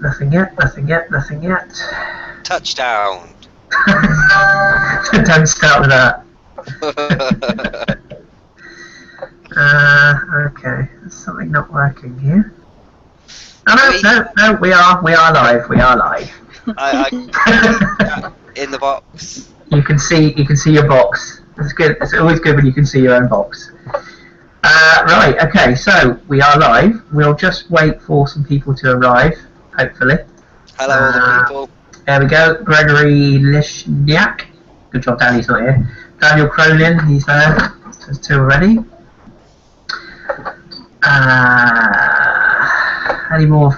Nothing yet, nothing yet, nothing yet. Touchdown. Don't start with that. Okay, there's something not working here. Oh, no, we are live. We are live. I in the box. You can see your box. It's good. It's always good when you can see your own box. Right. Okay. So we are live. We'll just wait for some people to arrive. Hopefully. Hello, all the people. There we go. Gregory Lishniak. Good job, Danny's not here. Daniel Cronin, he's there. There's two already. Any more?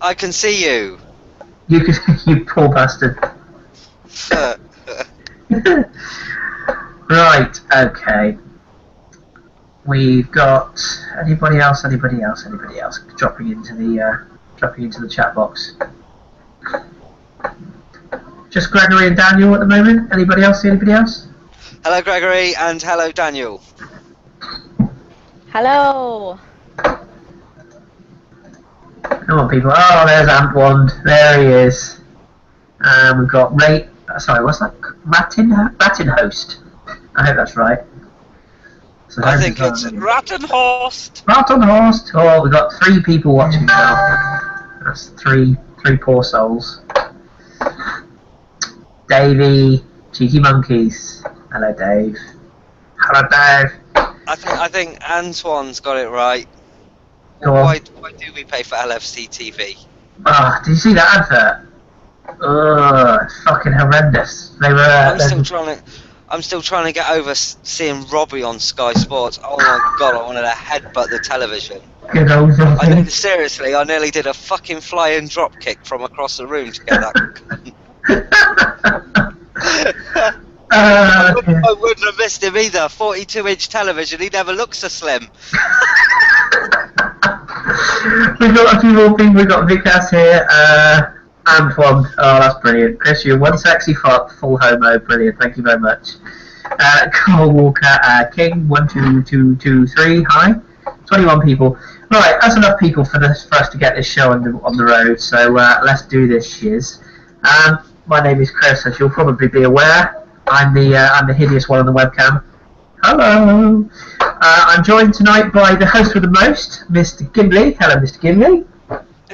I can see you. You poor bastard. Right, okay. We've got anybody else dropping into the chat box. Just Gregory and Daniel at the moment. Anybody else? Hello, Gregory, and hello, Daniel. Hello. Come on, people. Oh, there's Antwand. There he is. We've got Ray. Sorry, what's that? Rattenhost. I hope that's right. So I think it's Rattenhorst. Rattenhorst. Oh, we've got 3 people watching now. That's three poor souls. Davey, Cheeky Monkeys. Hello, Dave. Hello, Dave. I think Antoine's got it right. Why do we pay for LFC TV? Did you see that advert? It's fucking horrendous. They were. I'm still trying to get over seeing Robbie on Sky Sports. Oh my god, I wanted to headbutt the television. Good old Robbie. Seriously, I nearly did a fucking flying drop kick from across the room to get that. I wouldn't have missed him either. 42-inch television, he never looks so slim. We've got a few more people. We've got Vikas here. Antoine. Oh, that's brilliant. Kris, you're one sexy full homo. Brilliant. Thank you very much. Carl Walker, King, 12223. Hi. 21 people. Right, that's enough people for us to get this show on the road. So let's do this, shiz. My name is Kris, as you'll probably be aware. I'm the hideous one on the webcam. Hello. I'm joined tonight by the host with the most, Mr. Gimli. Hello, Mr. Gimli.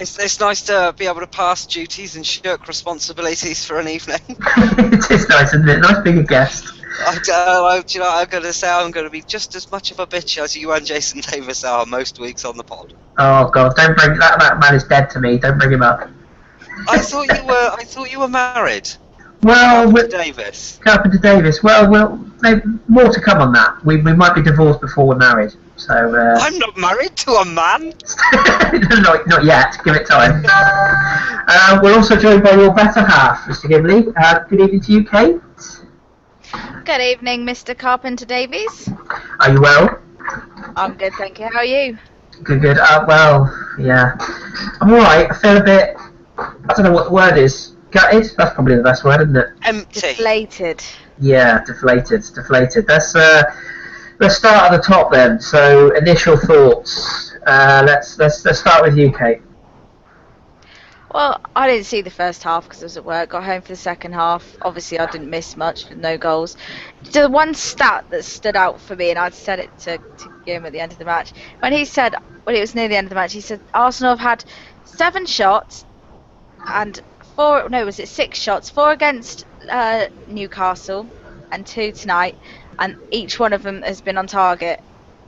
It's nice to be able to pass duties and shirk responsibilities for an evening. It is nice, isn't it? Nice being a guest. I'm going to say I'm going to be just as much of a bitch as you and Jason Davis are most weeks on the pod. Oh God! Don't bring that man is dead to me. Don't bring him up. I thought you were married. Well, Carpenter Davis. Well, more to come on that. We might be divorced before we're married. So I'm not married to a man. not yet. Give it time. We're also joined by your better half, Mr. Gimli. Good evening to you, Kate. Good evening, Mr. Carpenter Davies. Are you well? I'm good, thank you. How are you? Good. Well, yeah. I'm alright. I feel a bit. I don't know what the word is. Gutted? That's probably the best word, isn't it? Empty. Deflated. Yeah, deflated. Let's start at the top then. So, initial thoughts. Let's start with you, Kate. Well, I didn't see the first half because I was at work. Got home for the second half. Obviously, I didn't miss much with no goals. The one stat that stood out for me, and I'd said it to Jim at the end of the match, when it was near the end of the match, he said Arsenal have had 7 shots and 6 shots, 4 against Newcastle and 2 tonight, and each one of them has been on target.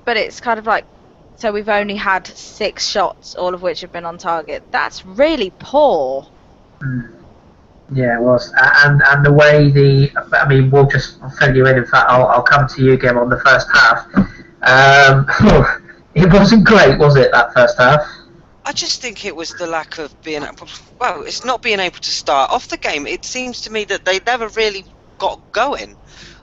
But it's kind of like, so we've only had 6 shots, all of which have been on target. That's really poor. Yeah, it was. And the way we'll just fill you in. In fact, I'll come to you again on the first half. It wasn't great, was it, that first half? I just think it was the lack of it's not being able to start off the game. It seems to me that they never really got going.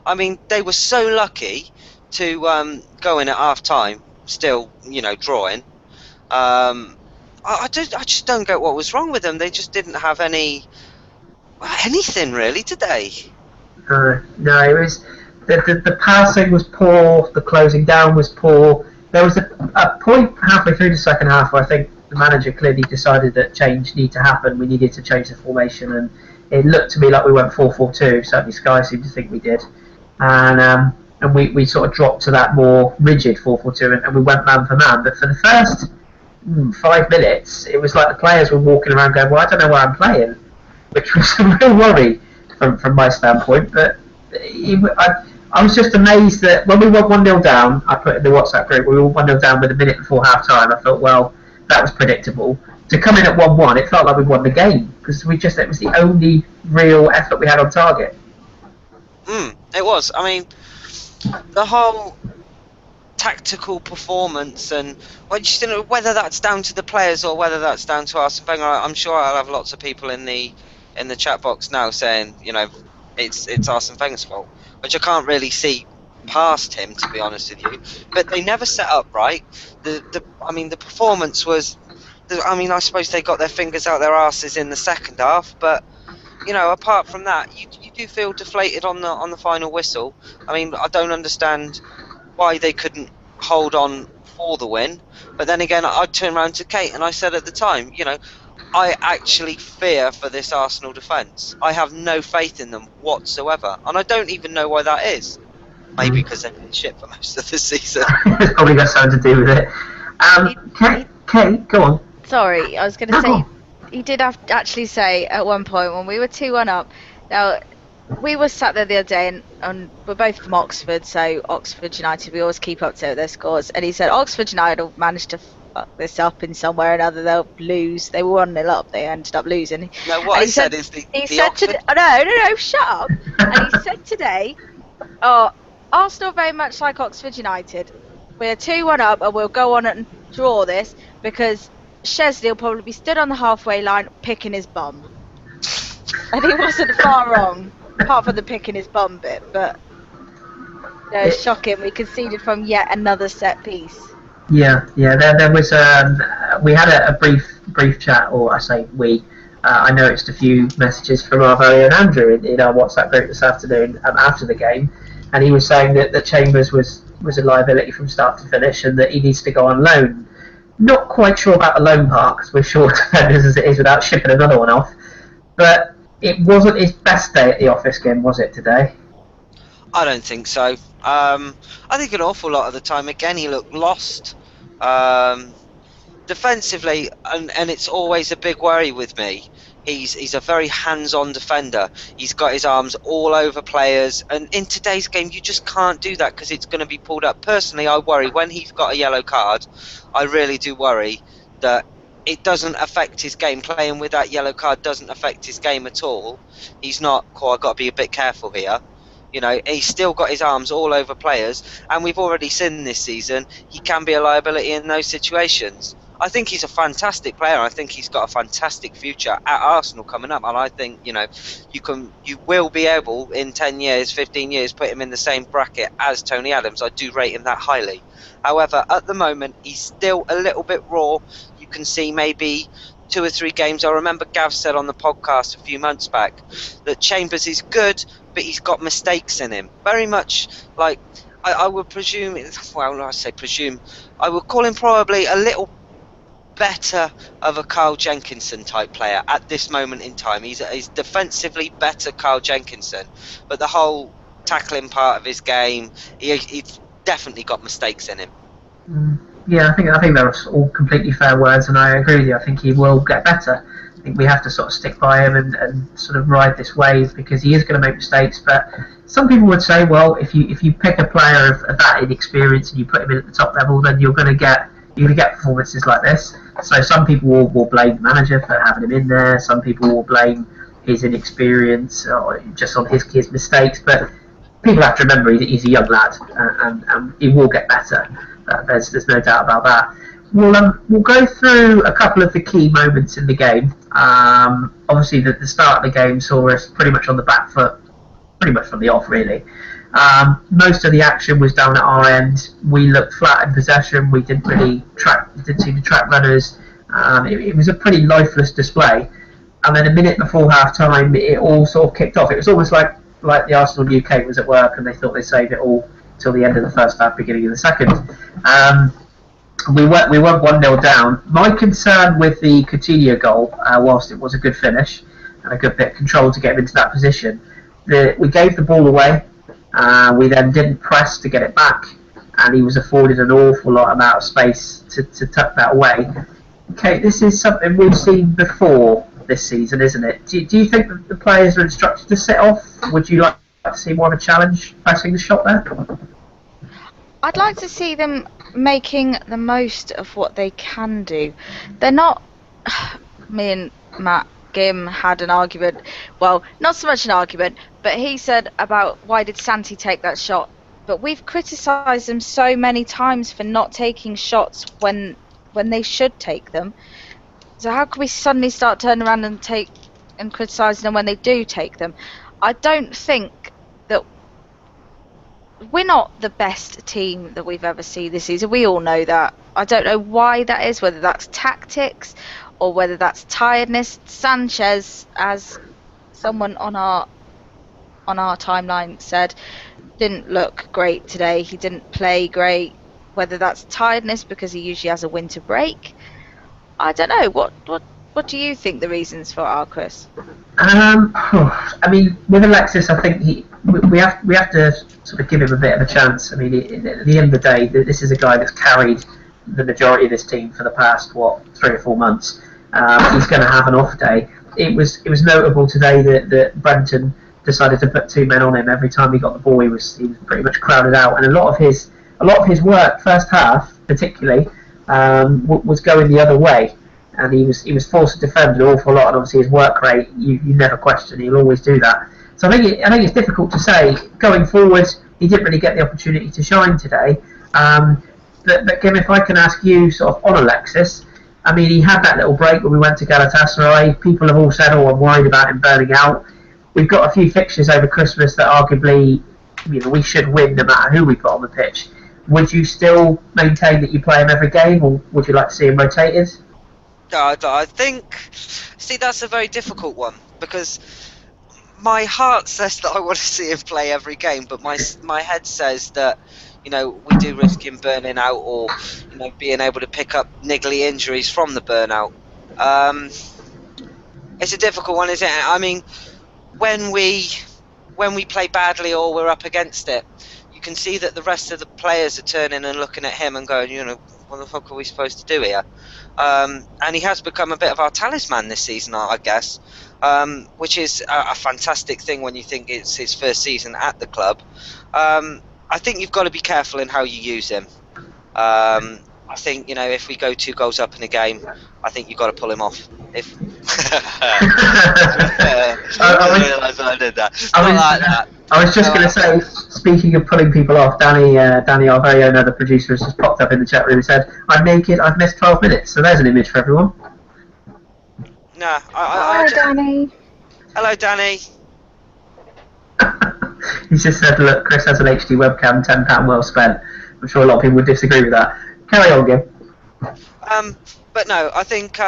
I mean, they were so lucky to go in at half time, still, drawing. I just don't get what was wrong with them. They just didn't have anything really, did they? No, it was the passing was poor, the closing down was poor. There was a point halfway through the second half where I think the manager clearly decided that change needed to happen. We needed to change the formation, and it looked to me like we went 4-4-2. Certainly, Sky seemed to think we did, and we sort of dropped to that more rigid 4-4-2, and we went man for man. But for the first 5 minutes, it was like the players were walking around going, "Well, I don't know where I'm playing," which was a real worry from my standpoint. But I was just amazed that when we went 1-0 down, I put in the WhatsApp group, we were 1-0 down with a minute before half time. I thought, well, that was predictable. To come in at 1-1, it felt like we won the game because it was the only real effort we had on target. It was. I mean, the whole tactical performance, and just whether that's down to the players or whether that's down to Arsene Wenger. I'm sure I'll have lots of people in the chat box now saying, it's Arsene Wenger's fault, which I can't really see past him, to be honest with you. But they never set up right. The performance was. I suppose they got their fingers out their asses in the second half, but apart from that, you do feel deflated on the final whistle. I mean, I don't understand why they couldn't hold on for the win. But then again, I turned around to Kate and I said at the time, I actually fear for this Arsenal defence. I have no faith in them whatsoever, and I don't even know why that is. Maybe because they've been shit for most of the season. It's probably got something to do with it. Kate, go on. Sorry, I was going to say, he did actually say at one point when we were 2-1 up. Now, we were sat there the other day, and we're both from Oxford, so Oxford United, we always keep up to their scores. And he said Oxford United will manage to fuck this up in somewhere or another. They'll lose. They were 1-0 up. They ended up losing. No, what he said is Oxford... No, shut up. And he said today, Arsenal very much like Oxford United. We're 2-1 up, and we'll go on and draw this because Chesley will probably be stood on the halfway line picking his bum. And he wasn't far wrong, apart from the picking his bum bit, but it's shocking. We conceded from yet another set piece. Yeah. There was we had a brief chat, or I say we. I noticed a few messages from our very own Andrew in our WhatsApp group this afternoon after the game, and he was saying that Chambers was a liability from start to finish, and that he needs to go on loan. Not quite sure about the loan part because we're short defenders as it is without shipping another one off. But it wasn't his best day at the office game, was it, today? I don't think so. I think an awful lot of the time, again, he looked lost. Defensively, and it's always a big worry with me. He's a very hands-on defender. He's got his arms all over players, and in today's game you just can't do that because it's going to be pulled up. Personally, I worry when he's got a yellow card. I really do worry that it doesn't affect his game. Playing with that yellow card doesn't affect his game at all. He's not, I've got to be a bit careful here. He's still got his arms all over players, and we've already seen this season he can be a liability in those situations. I think he's a fantastic player. I think he's got a fantastic future at Arsenal coming up, and I think you will be able in 10 years, 15 years, put him in the same bracket as Tony Adams. I do rate him that highly. However, at the moment, he's still a little bit raw. You can see maybe 2 or 3 games. I remember Gav said on the podcast a few months back that Chambers is good, but he's got mistakes in him. Very much like I would presume. Well, I say presume. I would call him probably a little better of a Carl Jenkinson type player at this moment in time. He's defensively better Carl Jenkinson, but the whole tackling part of his game, he's definitely got mistakes in him. Yeah, I think those are all completely fair words, and I agree with you. I think he will get better. I think we have to sort of stick by him and sort of ride this wave because he is going to make mistakes. But some people would say, well, if you pick a player of that inexperience and you put him in at the top level, then you're going to get performances like this. So some people will blame the manager for having him in there. Some people will blame his inexperience or just on his mistakes. But people have to remember he's a young lad, and he will get better. There's no doubt about that. We'll go through a couple of the key moments in the game. Obviously, the start of the game saw us pretty much on the back foot, pretty much from the off, really. Most of the action was down at our end. We looked flat in possession. We didn't see the track runners. It was a pretty lifeless display. And then a minute before half time, it all sort of kicked off. It was almost like like the Arsenal UK was at work and they thought they'd save it all till the end of the first half, beginning of the second. We won 1-0 down. My concern with the Coutinho goal, whilst it was a good finish and a good bit of control to get him into that position, we gave the ball away. We then didn't press to get it back, and he was afforded an awful lot amount of space to tuck that away. Okay, this is something we've seen before this season, isn't it? Do you think that the players are instructed to sit off? Would you like to see more of a challenge pressing the shot there? I'd like to see them making the most of what they can do. They're not... Me and Matt Gim had an argument. Well, not so much an argument, but he said about why did Santi take that shot? But we've criticised them so many times for not taking shots when they should take them. So how can we suddenly start turning around and criticising them when they do take them? I don't think that... We're not the best team that we've ever seen this season. We all know that. I don't know why that is, whether that's tactics or whether that's tiredness. Sanchez, as someone on our timeline said, didn't look great today. He didn't play great. Whether that's tiredness because he usually has a winter break, I don't know. What do you think the reasons for are, Kris? I mean, with Alexis, I think we have to sort of give him a bit of a chance. I mean, at the end of the day, this is a guy that's carried the majority of this team for the past 3 or 4 months. He's going to have an off day. It was notable today that Brenton decided to put 2 men on him every time he got the ball. He was pretty much crowded out, and a lot of his work, first half particularly, was going the other way. And he was forced to defend an awful lot, and obviously his work rate you never question. He'll always do that. So I think it's difficult to say going forward. He didn't really get the opportunity to shine today. But Kim, if I can ask you, sort of on Alexis, I mean, he had that little break when we went to Galatasaray. People have all said, "Oh, I'm worried about him burning out." We've got a few fixtures over Christmas that arguably, we should win no matter who we put on the pitch. Would you still maintain that you play him every game, or would you like to see him rotated? I think, that's a very difficult one, because my heart says that I want to see him play every game, but my head says that, we do risk him burning out or, being able to pick up niggly injuries from the burnout. It's a difficult one, isn't it? I mean, when we play badly or we're up against it, you can see that the rest of the players are turning and looking at him and going, what the fuck are we supposed to do here? And he has become a bit of our talisman this season, I guess, which is a fantastic thing when you think it's his first season at the club. I think you've got to be careful in how you use him. I think, if we go 2 goals up in a game, I think you've got to pull him off. I was just going to say, speaking of pulling people off, Danny, our very own other producer, has just popped up in the chat room and said, "I'm naked, I've missed 12 minutes." So there's an image for everyone. No, Hi, Danny. Hello, Danny. He just said, "Look, Kris has an HD webcam, £10 well spent." I'm sure a lot of people would disagree with that. Carry on, Gim. But no, I think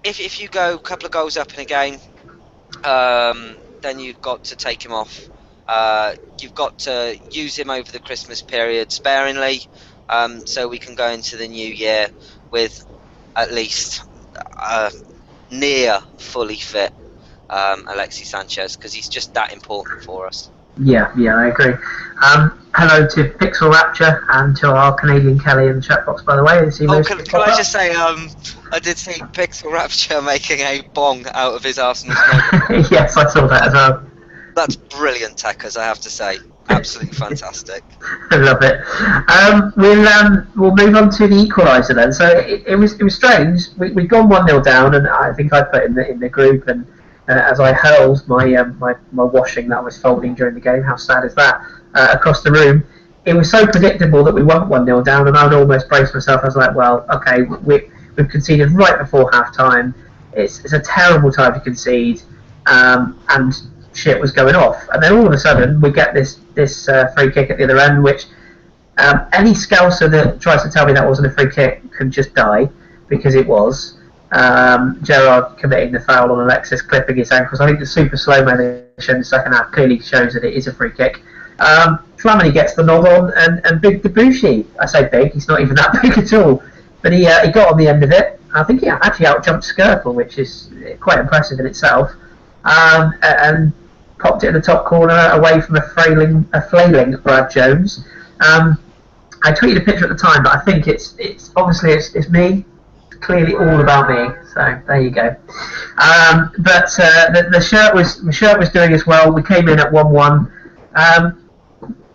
if you go a couple of goals up in a game, then you've got to take him off. You've got to use him over the Christmas period sparingly, so we can go into the new year with at least near fully fit Alexis Sanchez, because he's just that important for us. Yeah, I agree. Hello to Pixel Rapture and to our Canadian Kelly in the chat box, by the way. Can I just say, I did see Pixel Rapture making a bong out of his Arsenal smoke. Yes, I saw that as well. That's brilliant, Techers, I have to say. Absolutely fantastic. I love it. We'll move on to the equaliser then. So it was strange. We'd gone 1-0 down, and I think I put in the group, and as I hurled my washing that I was folding during the game, how sad is that, across the room, it was so predictable that we went 1-0 down, and I would almost brace myself. I was like, well, okay, we've conceded right before half-time. It's a terrible time to concede, and shit was going off. And then all of a sudden, we get this free kick at the other end, which any Scouser that tries to tell me that wasn't a free kick can just die, because it was. Gerrard committing the foul on Alexis, clipping his ankles. I think the super slow-mo in the second half clearly shows that it is a free kick. Flamini gets the nod on, and Big Debussy, I say big, he's not even that big at all, but he got on the end of it. I think he actually out-jumped Skirtle, which is quite impressive in itself, and popped it in the top corner away from a flailing Brad Jones. I tweeted a picture at the time, but I think it's obviously it's me, clearly all about me. So there you go. But the shirt was doing as well. We came in at 1-1.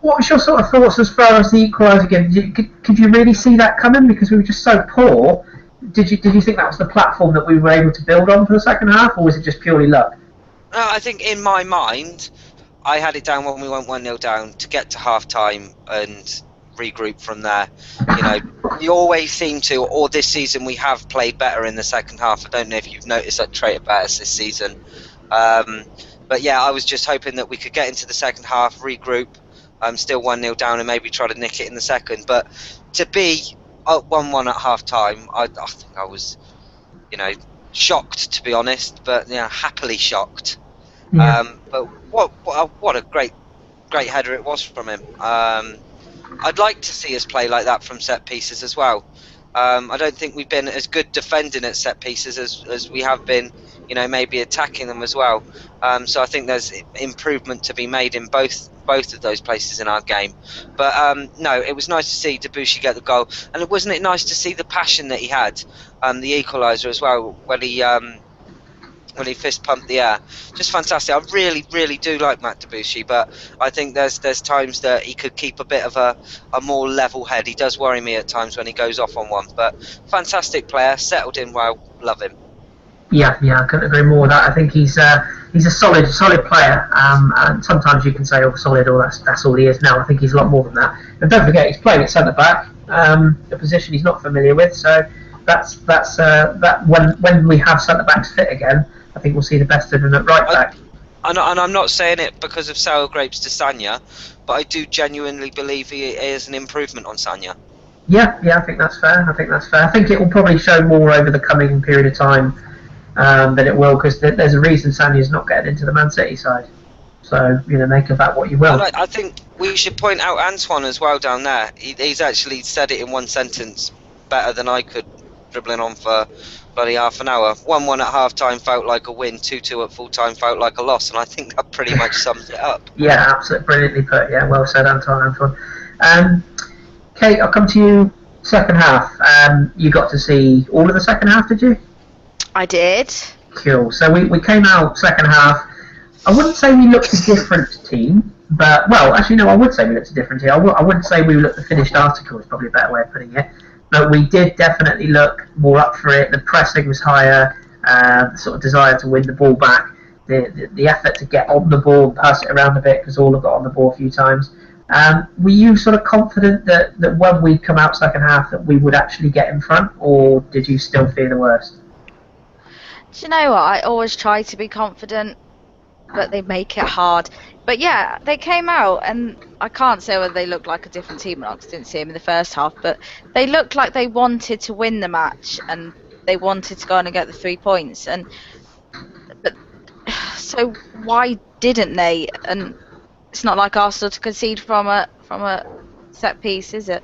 What was your sort of thoughts as far as the equaliser game? Could you really see that coming? Because we were just so poor. Did you think that was the platform that we were able to build on for the second half, or was it just purely luck? I think in my mind, I had it down when we went 1-0 down to get to half time and regroup from there. You know, we always seem to, or this season we have played better in the second half. I don't know if you've noticed that trait about us this season. But yeah, I was just hoping that we could get into the second half, regroup, still 1-0 down and maybe try to nick it in the second. But to be at 1-1 at half time, I think I was, shocked, to be honest, but happily shocked. Yeah. But what a great header it was from him. I'd like to see us play like that from set pieces as well. I don't think we've been as good defending at set pieces as we have been, maybe attacking them as well. So I think there's improvement to be made in both of those places in our game. But no, it was nice to see Debussy get the goal, and wasn't it nice to see the passion that he had, the equaliser as well, when he fist pumped the air. Just fantastic. I really, really do like Matt Debussy, but I think there's times that he could keep a bit of a more level head. He does worry me at times when he goes off on one, but fantastic player, settled in well, love him. Yeah, I couldn't agree more with that. I think he's a solid player, and sometimes you can say, "Oh, solid," or that's all he is. Now I think he's a lot more than that. And don't forget, he's playing at centre back, a position he's not familiar with. So that's when we have centre backs fit again, I think we'll see the best of him at right back. And I'm not saying it because of sour grapes to Sanya, but I do genuinely believe he is an improvement on Sanya. Yeah, I think that's fair. I think it will probably show more over the coming period of time than it will, because there's a reason Sanya's not getting into the Man City side. So, make of that what you will. And I think we should point out Antoine as well down there. He's actually said it in one sentence better than I could, dribbling on for bloody half an hour. 1-1 at half time felt like a win, 2-2 at full time felt like a loss, and I think that pretty much sums it up. Yeah, absolutely brilliantly put. Yeah, well said, Antoine. Kate, I'll come to you. Second half. You got to see all of the second half, did you? I did. Cool. So we came out second half. I wouldn't say we looked a different team, but, well, actually, no, I would say we looked a different team. I wouldn't say we looked the finished article, is probably a better way of putting it. But we did definitely look more up for it. The pressing was higher, the sort of desire to win the ball back, the effort to get on the ball and pass it around a bit, because all have got on the ball a few times. Were you sort of confident that when we come out second half that we would actually get in front, or did you still fear the worst? Do you know what? I always try to be confident, but they make it hard. But yeah, they came out, and I can't say whether they looked like a different team or not, because I didn't see them in the first half, but they looked like they wanted to win the match, and they wanted to go on and get the 3 points. But so why didn't they? And it's not like Arsenal to concede from a set piece, is it?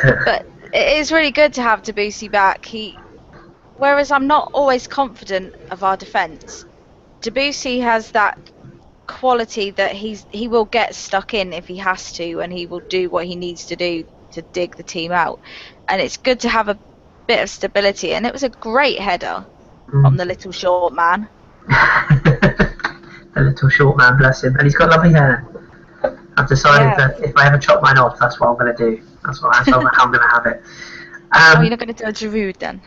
But it is really good to have Debussy back. Whereas I'm not always confident of our defence, Debussy has that quality that he will get stuck in if he has to, and he will do what he needs to do to dig the team out. And it's good to have a bit of stability. And it was a great header from the little short man. The little short man, bless him. And he's got lovely hair. I've decided that if I ever chop mine off, that's what I'm going to do. That's how I'm going to have it. You're not going to do a Girouds then?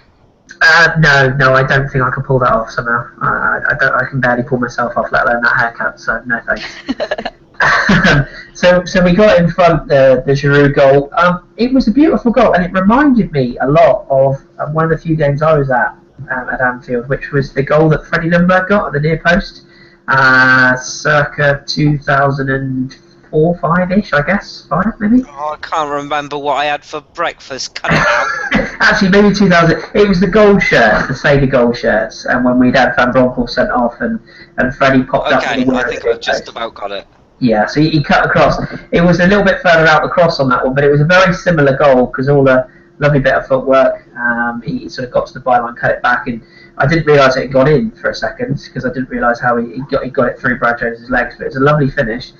No, I don't think I can pull that off somehow. I can barely pull myself off, let alone that haircut. So no thanks. So we got in front the Giroud goal. It was a beautiful goal, and it reminded me a lot of one of the few games I was at Anfield, which was the goal that Freddie Ljungberg got at the near post, circa 2004, 5-ish, I guess, 5 maybe. Oh, I can't remember what I had for breakfast. Cut it out. Actually, maybe 2000. It was the gold shirts, the Sega gold shirts, and when we'd had Van Bronckhorst sent off, and and Freddie popped up Okay, with the winner I at think the I've big just post. about got it. Yeah, so he cut across. It was a little bit further out the cross on that one, but it was a very similar goal because all the lovely bit of footwork. He sort of got to the byline, cut it back, and I didn't realise it had gone in for a second because I didn't realise how he got it through Brad Jones's legs. But it was a lovely finish.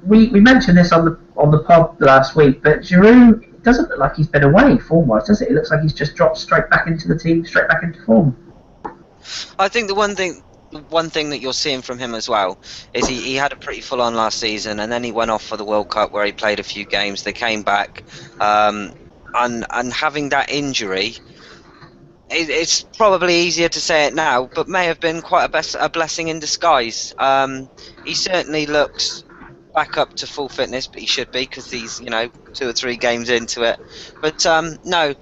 We mentioned this on the pod last week, but Giroud doesn't look like he's been away form-wise, does it? It looks like he's just dropped straight back into the team, straight back into form. I think the one thing that you're seeing from him as well is he had a pretty full-on last season, and then he went off for the World Cup where he played a few games. They came back, and having that injury, it's probably easier to say it now, but may have been quite a blessing in disguise. He certainly looks back up to full fitness, but he should be because he's 2 or 3 games into it. But no,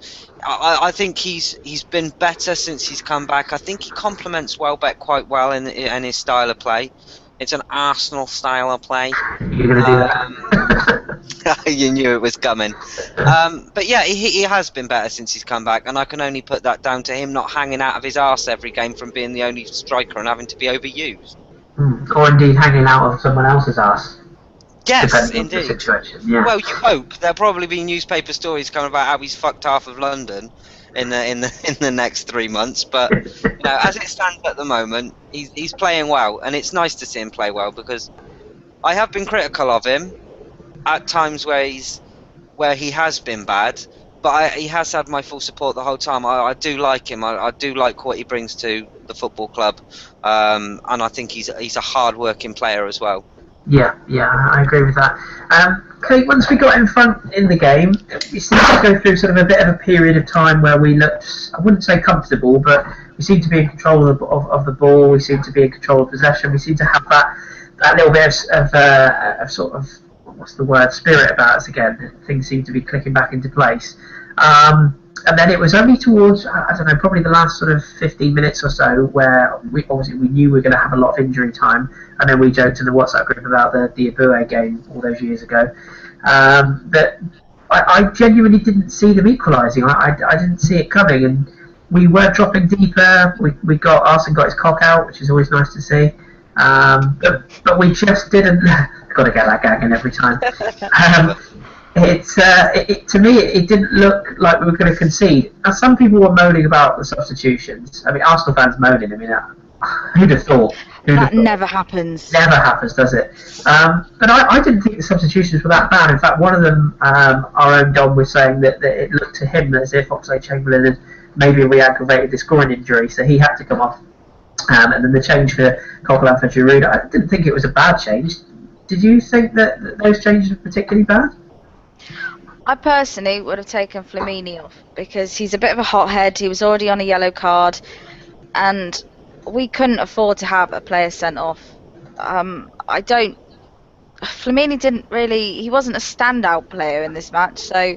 I think he's been better since he's come back. I think he complements Welbeck quite well in his style of play. It's an Arsenal style of play. You're going to do that. You knew it was coming. But yeah, he has been better since he's come back, and I can only put that down to him not hanging out of his arse every game from being the only striker and having to be overused. Or indeed hanging out of someone else's arse. Yes, indeed. The situation. Yeah. Well, you hope there'll probably be newspaper stories coming about how he's fucked half of London in the next 3 months. But as it stands at the moment, he's playing well, and it's nice to see him play well because I have been critical of him at times where he has been bad, but he has had my full support the whole time. I do like him. I do like what he brings to the football club, and I think he's a hard-working player as well. Yeah, I agree with that. Okay, once we got in front in the game, we seemed to go through sort of a bit of a period of time where we looked, I wouldn't say comfortable, but we seemed to be in control of the ball, we seemed to be in control of possession, we seemed to have that little bit of sort of, what's the word, spirit about us again. Things seemed to be clicking back into place. And then it was only towards, I don't know, probably the last sort of 15 minutes or so where we knew we were going to have a lot of injury time. I know we joked in the WhatsApp group about the Abue game all those years ago. But I genuinely didn't see them equalising. I didn't see it coming, and we were dropping deeper. Arsene got his cock out, which is always nice to see. But we just didn't. I've got to get that gag in every time. To me, it didn't look like we were going to concede. And some people were moaning about the substitutions. I mean, Arsenal fans moaning. I mean, who'd have thought? That never happens. Never happens, does it? But I didn't think the substitutions were that bad. In fact, one of them, our own Don, was saying that it looked to him as if Oxlade-Chamberlain had maybe re-aggravated this groin injury, so he had to come off. And then the change for Coquelin for Giroud, I didn't think it was a bad change. Did you think that those changes were particularly bad? I personally would have taken Flamini off because he's a bit of a hothead. He was already on a yellow card, and we couldn't afford to have a player sent off. Flamini he wasn't a standout player in this match, so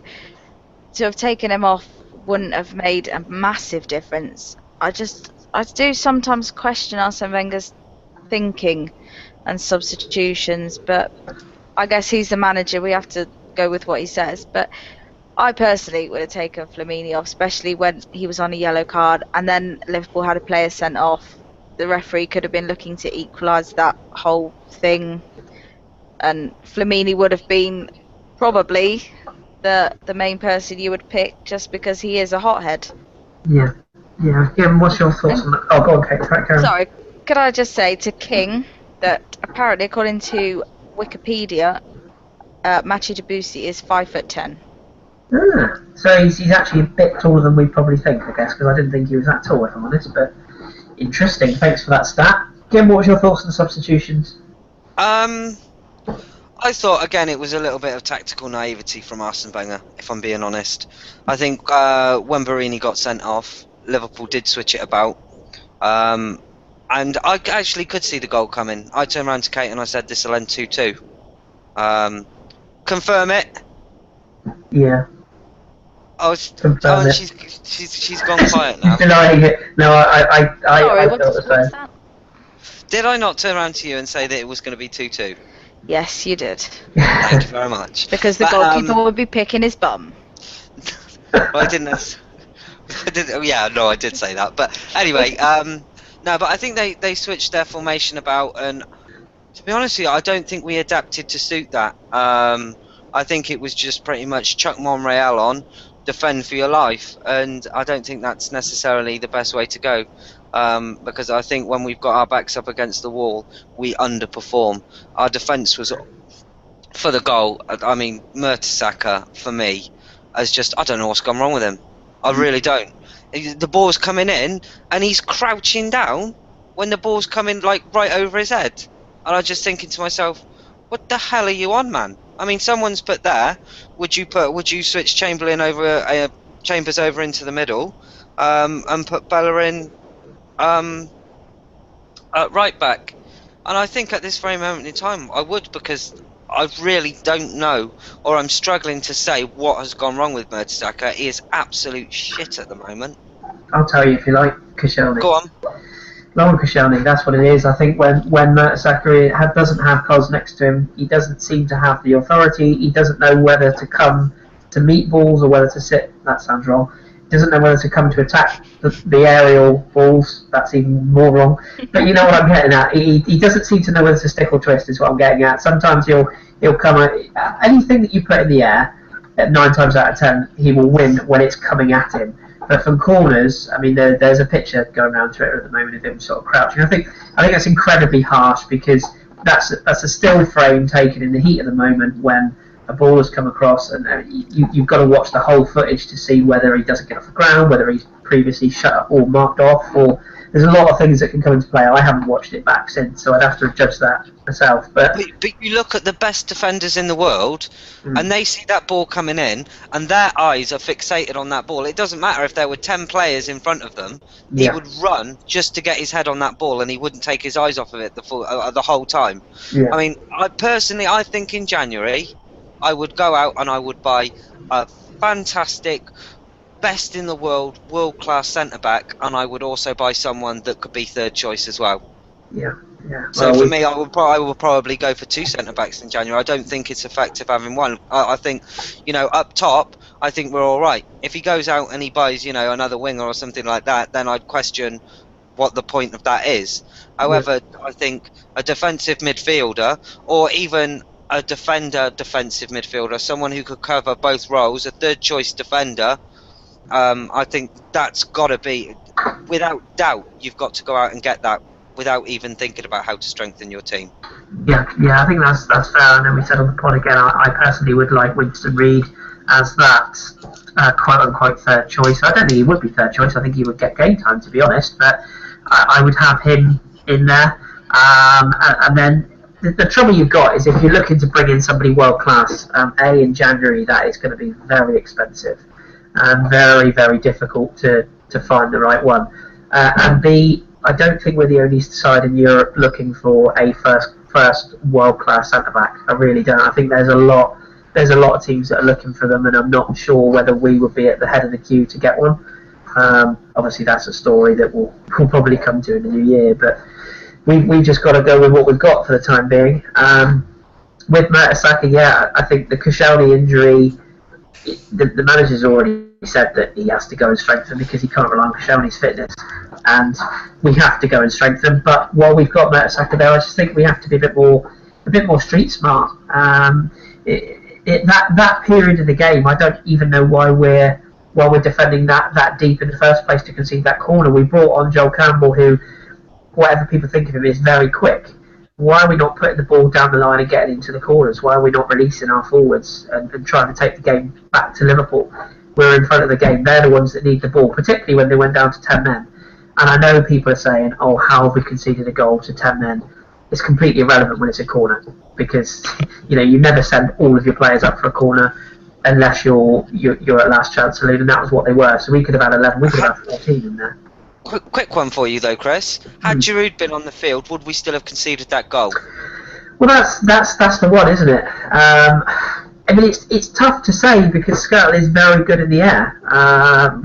to have taken him off wouldn't have made a massive difference. I do sometimes question Arsene Wenger's thinking and substitutions, but I guess he's the manager. We have to go with what he says. But I personally would have taken Flamini off, especially when he was on a yellow card, and then Liverpool had a player sent off. The referee could have been looking to equalise that whole thing, and Flamini would have been probably the main person you would pick just because he is a hothead. Yeah. What's your thoughts on that? Oh, go on, Kate. Sorry, could I just say to King that apparently, according to Wikipedia, Mathieu Debussy is 5'10". So he's actually a bit taller than we probably think, I guess, because I didn't think he was that tall, if I'm honest. But interesting. Thanks for that stat. Kim, what was your thoughts on the substitutions? I thought again it was a little bit of tactical naivety from Arsene Wenger, if I'm being honest. I think when Barini got sent off, Liverpool did switch it about, and I actually could see the goal coming. I turned around to Kate and I said, "This will end 2-2." Confirm it. Yeah. She's gone quiet now. Denying it. No, I Sorry, felt the what's same. that? Did I not turn around to you and say that it was going to be 2-2? Yes, you did. Thank you very much. Because the goalkeeper would be picking his bum. Well, I didn't. Yeah, no, I did say that. But anyway, No, but I think they switched their formation about, and to be honest with you, I don't think we adapted to suit that. I think it was just pretty much chuck Monreal on, defend for your life, and I don't think that's necessarily the best way to go. Because I think when we've got our backs up against the wall, we underperform. Our defence was for the goal. I mean, Mertesacker for me has just, I don't know what's gone wrong with him. I really don't. The ball's coming in, and he's crouching down when the ball's coming like right over his head. And I'm just thinking to myself, what the hell are you on, man? I mean, someone's put there. Would you switch Chambers over into the middle, and put Bellerin right back? And I think at this very moment in time, I would, because I really don't know, or I'm struggling to say what has gone wrong with Mertesacker. He is absolute shit at the moment. I'll tell you if you like, Koscielny. Go on. Lauren Koscielny, that's what it is. I think when Mertesacker doesn't have Kos next to him, he doesn't seem to have the authority. He doesn't know whether to come to meet balls or whether to sit. That sounds wrong. He doesn't know whether to come to attack the aerial balls. That's even more wrong. But you know what I'm getting at. He doesn't seem to know whether to stick or twist, is what I'm getting at. Sometimes he'll come at anything that you put in the air, 9 times out of 10, he will win when it's coming at him. But from corners, I mean, there's a picture going around Twitter at the moment of him sort of crouching. I think that's incredibly harsh, because that's a still frame taken in the heat of the moment when a ball has come across, and you've got to watch the whole footage to see whether he doesn't get off the ground, whether he's previously shut or marked off, or there's a lot of things that can come into play. I haven't watched it back since, so I'd have to judge that myself. But you look at the best defenders in the world, and they see that ball coming in, and their eyes are fixated on that ball. It doesn't matter if there were 10 players in front of them; he would run just to get his head on that ball, and he wouldn't take his eyes off of it the whole time. Yeah. I mean, I think in January, I would go out and I would buy a fantastic, best in the world-class centre-back, and I would also buy someone that could be third choice as well. Yeah. So for me, I will probably go for 2 centre-backs in January. I don't think it's effective having one. I think, up top, I think we're all right. If he goes out and he buys, another winger or something like that, then I'd question what the point of that is. However, I think a defensive midfielder, or even a defensive midfielder, someone who could cover both roles, a third choice defender, I think that's got to be, without doubt, you've got to go out and get that without even thinking about how to strengthen your team. Yeah, I think that's fair. And then we said on the pod again, I personally would like Winston Reid as that quote-unquote third choice. I don't think he would be third choice. I think he would get game time, to be honest, but I would have him in there. And then the trouble you've got is if you're looking to bring in somebody world-class, in January, that is going to be very expensive and very, very difficult to find the right one. And B, I don't think we're the only side in Europe looking for a first world-class centre-back. I really don't. I think there's a lot of teams that are looking for them, and I'm not sure whether we would be at the head of the queue to get one. Obviously, that's a story that we'll probably come to in the new year, but we just got to go with what we've got for the time being. With Mertesacker, I think the Koscielny injury, the manager's already said that he has to go and strengthen because he can't rely on Koscielny's fitness, and we have to go and strengthen. But while we've got Mertesacker there, I just think we have to be a bit more street smart. That period of the game, I don't even know why we're defending that deep in the first place to concede that corner. We brought on Joel Campbell, who, whatever people think of him, is very quick. Why are we not putting the ball down the line and getting into the corners? Why are we not releasing our forwards and trying to take the game back to Liverpool? We're in front of the game. They're the ones that need the ball, particularly when they went down to 10 men. And I know people are saying, oh, how have we conceded a goal to 10 men? It's completely irrelevant when it's a corner, because you never send all of your players up for a corner unless you're at last chance saloon, and that was what they were. So we could have had 11, we could have had 14 in there. Quick one for you though, Kris. Had Giroud been on the field, would we still have conceded that goal? Well, that's the one, isn't it? I mean, it's tough to say because Skirtle is very good in the air. I'll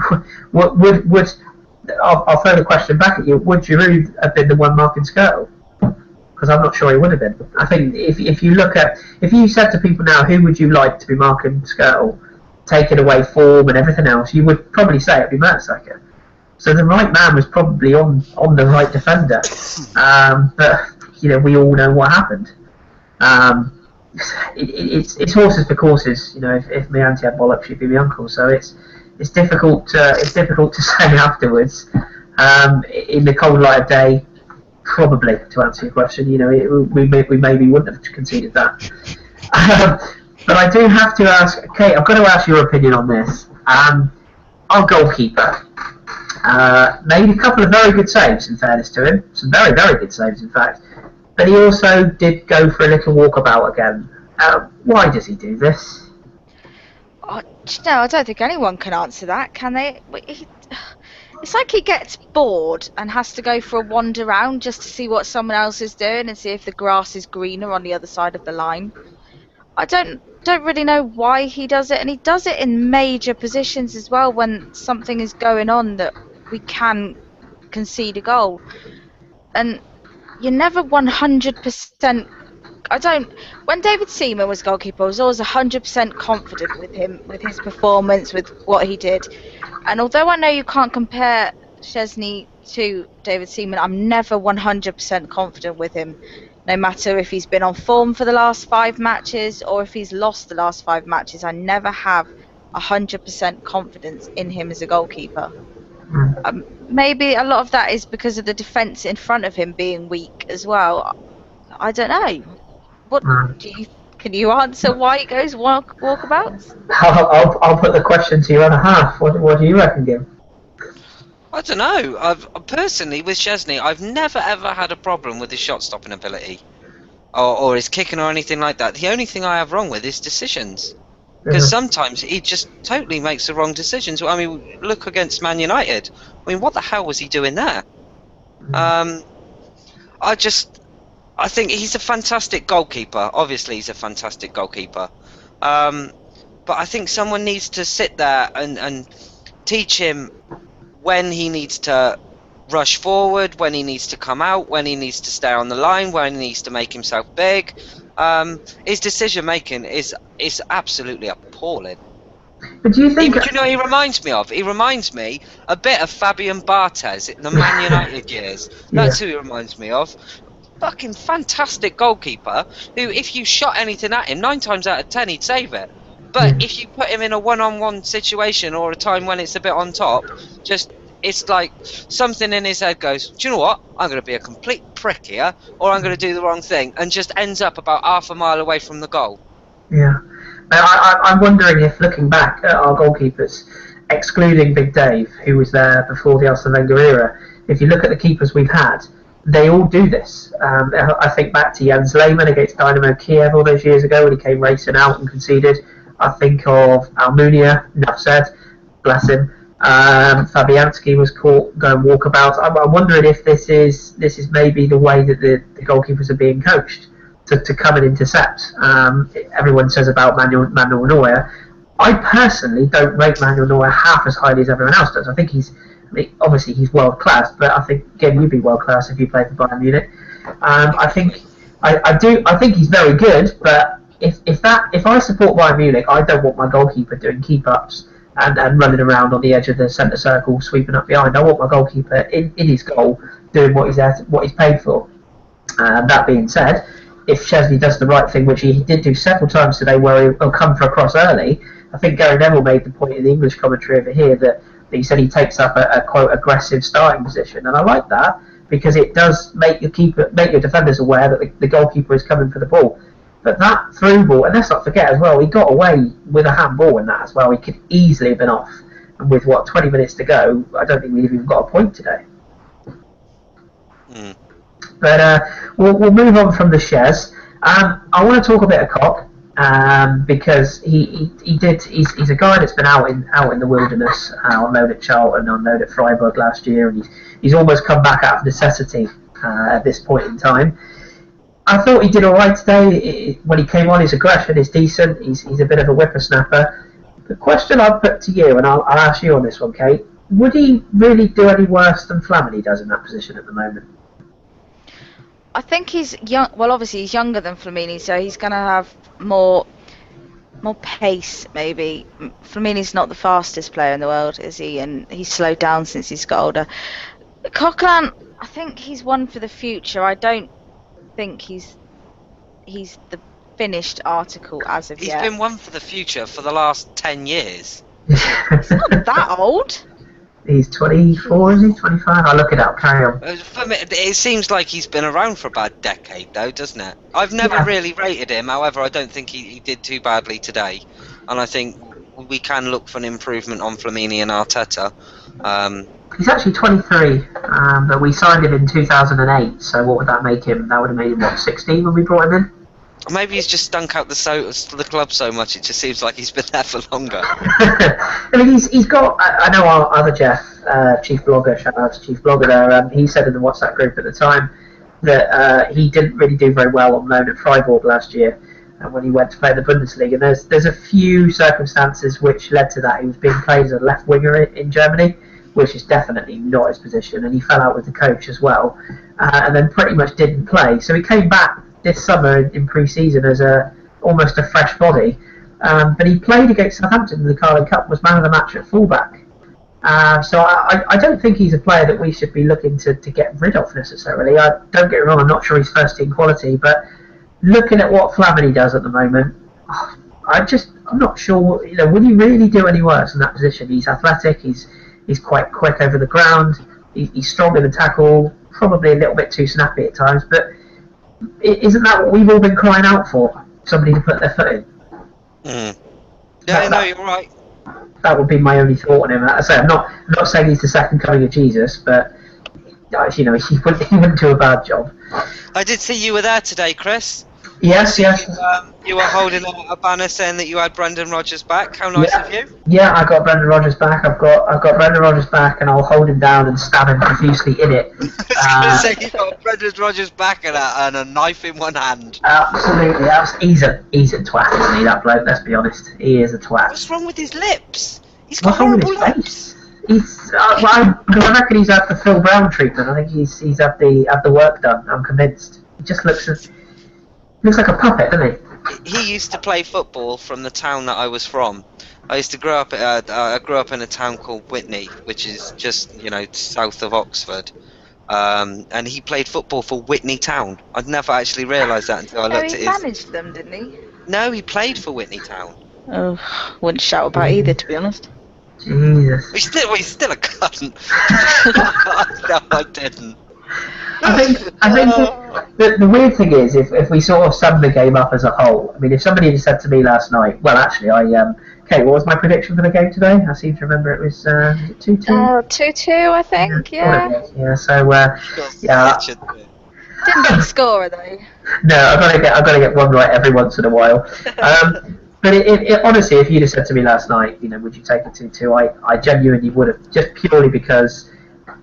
throw the question back at you. Would Giroud have been the one marking Skirtle? Because I'm not sure he would have been. I think if you said to people now, who would you like to be marking Skirtle, taking away form and everything else, you would probably say it'd be Mertesacker. So the right man was probably on the right defender. But we all know what happened. It's horses for courses. If my auntie had bollocks, she'd be my uncle. So it's difficult to say afterwards. In the cold light of day, probably, to answer your question, we maybe wouldn't have conceded that. But I do have to ask, Kate, I've got to ask your opinion on this. Our goalkeeper made a couple of very good saves, in fairness to him. Some very, very good saves, in fact. But he also did go for a little walkabout again. Why does he do this? I don't think anyone can answer that, can they? It's like he gets bored and has to go for a wander round just to see what someone else is doing and see if the grass is greener on the other side of the line. I don't really know why he does it, and he does it in major positions as well when something is going on that we can concede a goal. And you're never 100%. When David Seaman was goalkeeper, I was always 100% confident with him, with his performance, with what he did. And although I know you can't compare Szczesny to David Seaman, I'm never 100% confident with him. No matter if he's been on form for the last 5 matches or if he's lost the last 5 matches, I never have 100% confidence in him as a goalkeeper. Maybe a lot of that is because of the defence in front of him being weak as well. I don't know. What can you answer why he goes walkabouts? I'll put the question to your other half. What do you reckon, Gim? I don't know. Personally, with Szczesny, I've never ever had a problem with his shot stopping ability or his kicking or anything like that. The only thing I have wrong with is decisions. Because sometimes he just totally makes the wrong decisions. I mean, look against Man United. I mean, what the hell was he doing there? I think he's a fantastic goalkeeper. Obviously, he's a fantastic goalkeeper. But I think someone needs to sit there and teach him when he needs to rush forward, when he needs to come out, when he needs to stay on the line, when he needs to make himself big. His decision making is absolutely appalling. But do you think? He reminds me of? He reminds me a bit of Fabian Barthez in the Man United years. That's who he reminds me of. Fucking fantastic goalkeeper who, if you shot anything at him, 9 times out of 10 he'd save it. But if you put him in a one-on-one situation or a time when it's a bit on top, it's like something in his head goes, do you know what? I'm going to be a complete prick here, or I'm going to do the wrong thing, and just ends up about half a mile away from the goal. Yeah. I'm wondering if, looking back at our goalkeepers, excluding Big Dave, who was there before the Arsene Wenger era, if you look at the keepers we've had, they all do this. I think back to Jens Lehmann against Dynamo Kiev all those years ago when he came racing out and conceded. I think of Almunia, enough said, bless him. Fabianski was caught going walkabout. I'm wondering if this is maybe the way that the goalkeepers are being coached to come and intercept. Everyone says about Manuel Neuer. I personally don't rate Manuel Neuer half as highly as everyone else does. I think obviously he's world class, but I think again you'd be world class if you played for Bayern Munich. I think he's very good, but if I support Bayern Munich, I don't want my goalkeeper doing keep ups and running around on the edge of the centre circle, sweeping up behind. I want my goalkeeper in his goal doing what he's paid for. That being said, if Szczesny does the right thing, which he did do several times today, where he'll come for a cross early, I think Gary Neville made the point in the English commentary over here that he said he takes up a quote aggressive starting position, and I like that because it does make your defenders aware that the goalkeeper is coming for the ball. But that through ball, and let's not forget as well, he got away with a handball in that as well. He could easily have been off, and with 20 minutes to go, I don't think we've even got a point today. But we'll move on from the Shez. I want to talk a bit of Koch. Because he's a guy that's been out in the wilderness on loan at Charlton, on loan at Freiburg last year, and he's almost come back out of necessity at this point in time. I thought he did all right today. When he came on, his aggression is decent. He's a bit of a whippersnapper. The question I'd put to you, and I'll ask you on this one, Kate, would he really do any worse than Flamini does in that position at the moment? I think he's young. Well, obviously he's younger than Flamini, so he's going to have more more pace, maybe. Flamini's not the fastest player in the world, is he? And he's slowed down since he's got older. Coquelin, I think he's one for the future. I don't think he's the finished article as of yet. He's been one for the future for the last 10 years. He's not that old. He's 24, is he? 25? I'll look it up, carry on. For me, it seems like he's been around for about a decade, though, doesn't it? I've never really rated him, however, I don't think he did too badly today. And I think we can look for an improvement on Flamini and Arteta. He's actually 23, but we signed him in 2008, so what would that make him? That would have made him, what, 16 when we brought him in? Maybe he's just stunk out the club so much, it just seems like he's been there for longer. I mean, he's got, I know our other Jeff, chief blogger, shout out to chief blogger there, he said in the WhatsApp group at the time that he didn't really do very well on loan at Freiburg last year when he went to play the Bundesliga. And there's a few circumstances which led to that. He was being played as a left winger in Germany, which is definitely not his position, and he fell out with the coach as well, and then pretty much didn't play. So he came back this summer in pre-season as almost a fresh body, but he played against Southampton in the Carling Cup, was man of the match at fullback. So I don't think he's a player that we should be looking to get rid of necessarily. Don't get me wrong, I'm not sure he's first team quality, but looking at what Flamini does at the moment, I'm not sure. You know, will he really do any worse in that position? He's athletic, he's quite quick over the ground, he's strong in the tackle, probably a little bit too snappy at times, but isn't that what we've all been crying out for? Somebody to put their foot in. Yeah, no, you're right. That would be my only thought on him. I say I'm not saying he's the second coming of Jesus, but you know, he wouldn't do a bad job. I did see you were there today, Chris. Yes. You were holding a banner saying that you had Brendan Rodgers back. How nice of you. Yeah, I got Brendan Rodgers back. I've got Brendan Rodgers back, and I'll hold him down and stab him profusely in it. I was going to say you got Brendan Rodgers back and a knife in one hand. Absolutely, he's a twat, isn't he? That bloke. Let's be honest, he is a twat. What's wrong with his lips? He's got What's wrong with his horrible face? He's I reckon he's had the Phil Brown treatment. I think he's had the work done. I'm convinced. He just looks like a puppet, doesn't he? He used to play football from the town that I was from. I used to grow up. I grew up in a town called Whitney, which is just south of Oxford. And he played football for Whitney Town. I'd never actually realised that until I looked at his. He managed them, didn't he? No, he played for Whitney Town. Oh, wouldn't shout about either, to be honest. Jesus. He's still a cunt. No, I didn't. I think the weird thing is if we sort of sum the game up as a whole. I mean, if somebody had said to me last night, well, actually, okay, what was my prediction for the game today? I seem to remember it was 2-2. 2-2, I think. Yeah. Yeah. So yeah. Didn't get the scorer though. No, I've got to get one right every once in a while. But it honestly, if you'd have said to me last night, would you take a 2-2? I genuinely would have, just purely because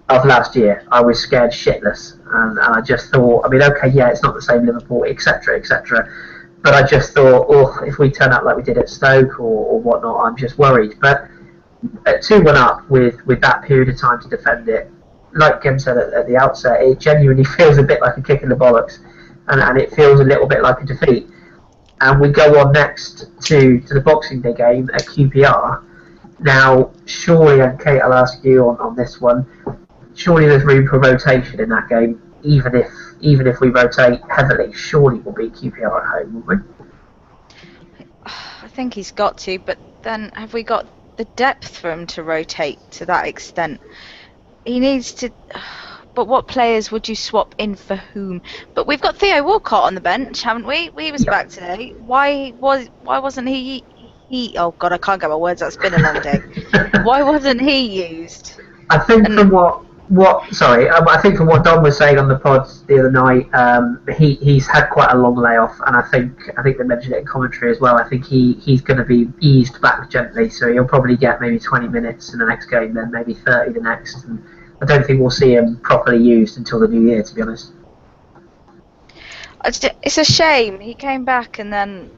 of last year. I was scared shitless, and I just thought, I mean, okay, yeah, it's not the same Liverpool, etc., etc. But I just thought, if we turn up like we did at Stoke or whatnot, I'm just worried. But at 2-1 up with that period of time to defend it, like Kim said at the outset, it genuinely feels a bit like a kick in the bollocks, and it feels a little bit like a defeat. And we go on next to the Boxing Day game at QPR. Now, surely, and Kate, I'll ask you on this one, surely there's room for rotation in that game, even if we rotate heavily. Surely we'll beat QPR at home, won't we? I think he's got to, but then have we got the depth for him to rotate to that extent? He needs to. But what players would you swap in for whom? But we've got Theo Walcott on the bench, haven't we? He was back today. Why wasn't he? Oh God, I can't get my words out. It's been a long day. Why wasn't he used? I think from I think from what Don was saying on the pod the other night, he's had quite a long layoff, and I think they mentioned it in commentary as well. I think he's going to be eased back gently, so he'll probably get maybe 20 minutes in the next game, then maybe 30 the next. And I don't think we'll see him properly used until the new year, to be honest. It's a shame. He came back and then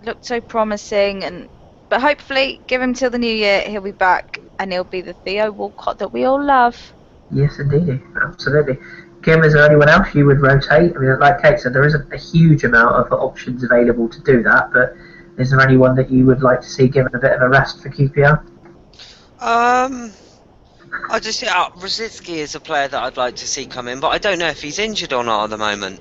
looked so promising, but hopefully give him till the new year, he'll be back and he'll be the Theo Walcott that we all love. Yes, indeed, absolutely. Kim, is there anyone else you would rotate? I mean, like Kate said, there isn't a huge amount of options available to do that, but Is there anyone that you would like to see given a bit of a rest for QPR? I just Rosicki is a player that I'd like to see come in, but I don't know if he's injured or not at the moment.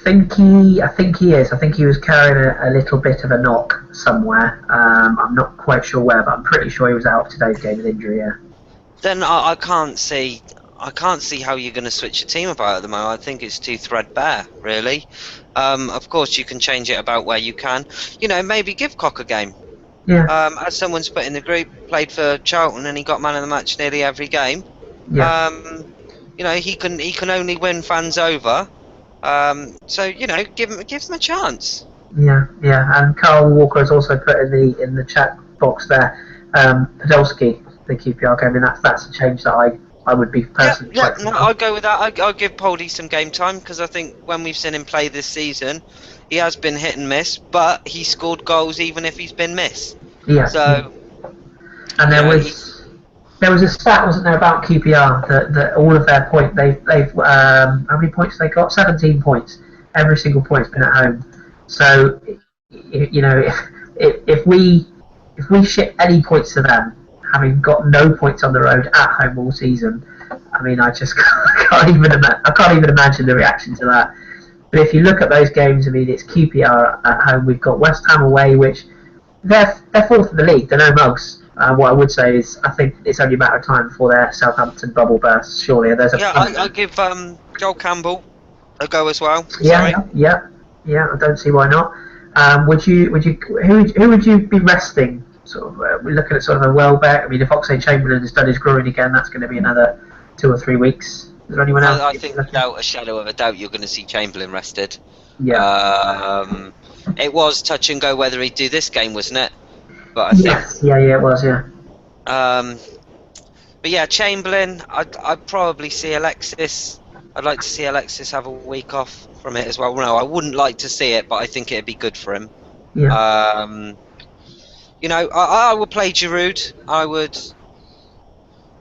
I think he is. I think he was carrying a little bit of a knock somewhere. I'm not quite sure where, but I'm pretty sure he was out of today's game with injury. Yeah. Then I can't see how you're going to switch your team about at the moment. I think it's too threadbare, really. Of course, you can change it about where you can. Maybe give Cock a game. Yeah. As someone's put in the group, played for Charlton and he got man of the match nearly every game. Yeah. He can only win fans over. So give him a chance. Yeah. And Carl Walker has also put in the chat box there. Podelski, the QPR game, and that's a change that I would be personally. I'll go with that. I'll give Poldy some game time because I think when we've seen him play this season, he has been hit and miss, but he scored goals even if he's been missed. Yeah. So, and there was a stat, wasn't there, about QPR that all of their they've how many points they got? 17 points. Every single point's been at home. So if we ship any points to them, having got no points on the road at home all season, I mean, I just can't even imagine the reaction to that. But if you look at those games, I mean, it's QPR at home. We've got West Ham away, which they're fourth in the league. They're no mugs. What I would say is, I think it's only a matter of time before their Southampton bubble bursts. Surely, I'll give Joel Campbell a go as well. Yeah. I don't see why not. Who would you be resting? Sort of, we're looking at sort of a Welbeck. I mean, if Oxlade-Chamberlain has done his groin again, that's going to be another 2 or 3 weeks. Is there anyone else? I think without a shadow of a doubt, you're going to see Chamberlain rested. Yeah. It was touch and go whether he'd do this game, wasn't it? But I think, it was. Yeah. But yeah, Chamberlain. I'd probably see Alexis. I'd like to see Alexis have a week off from it as well. No, I wouldn't like to see it, but I think it'd be good for him. Yeah. I would play Girouds. I would.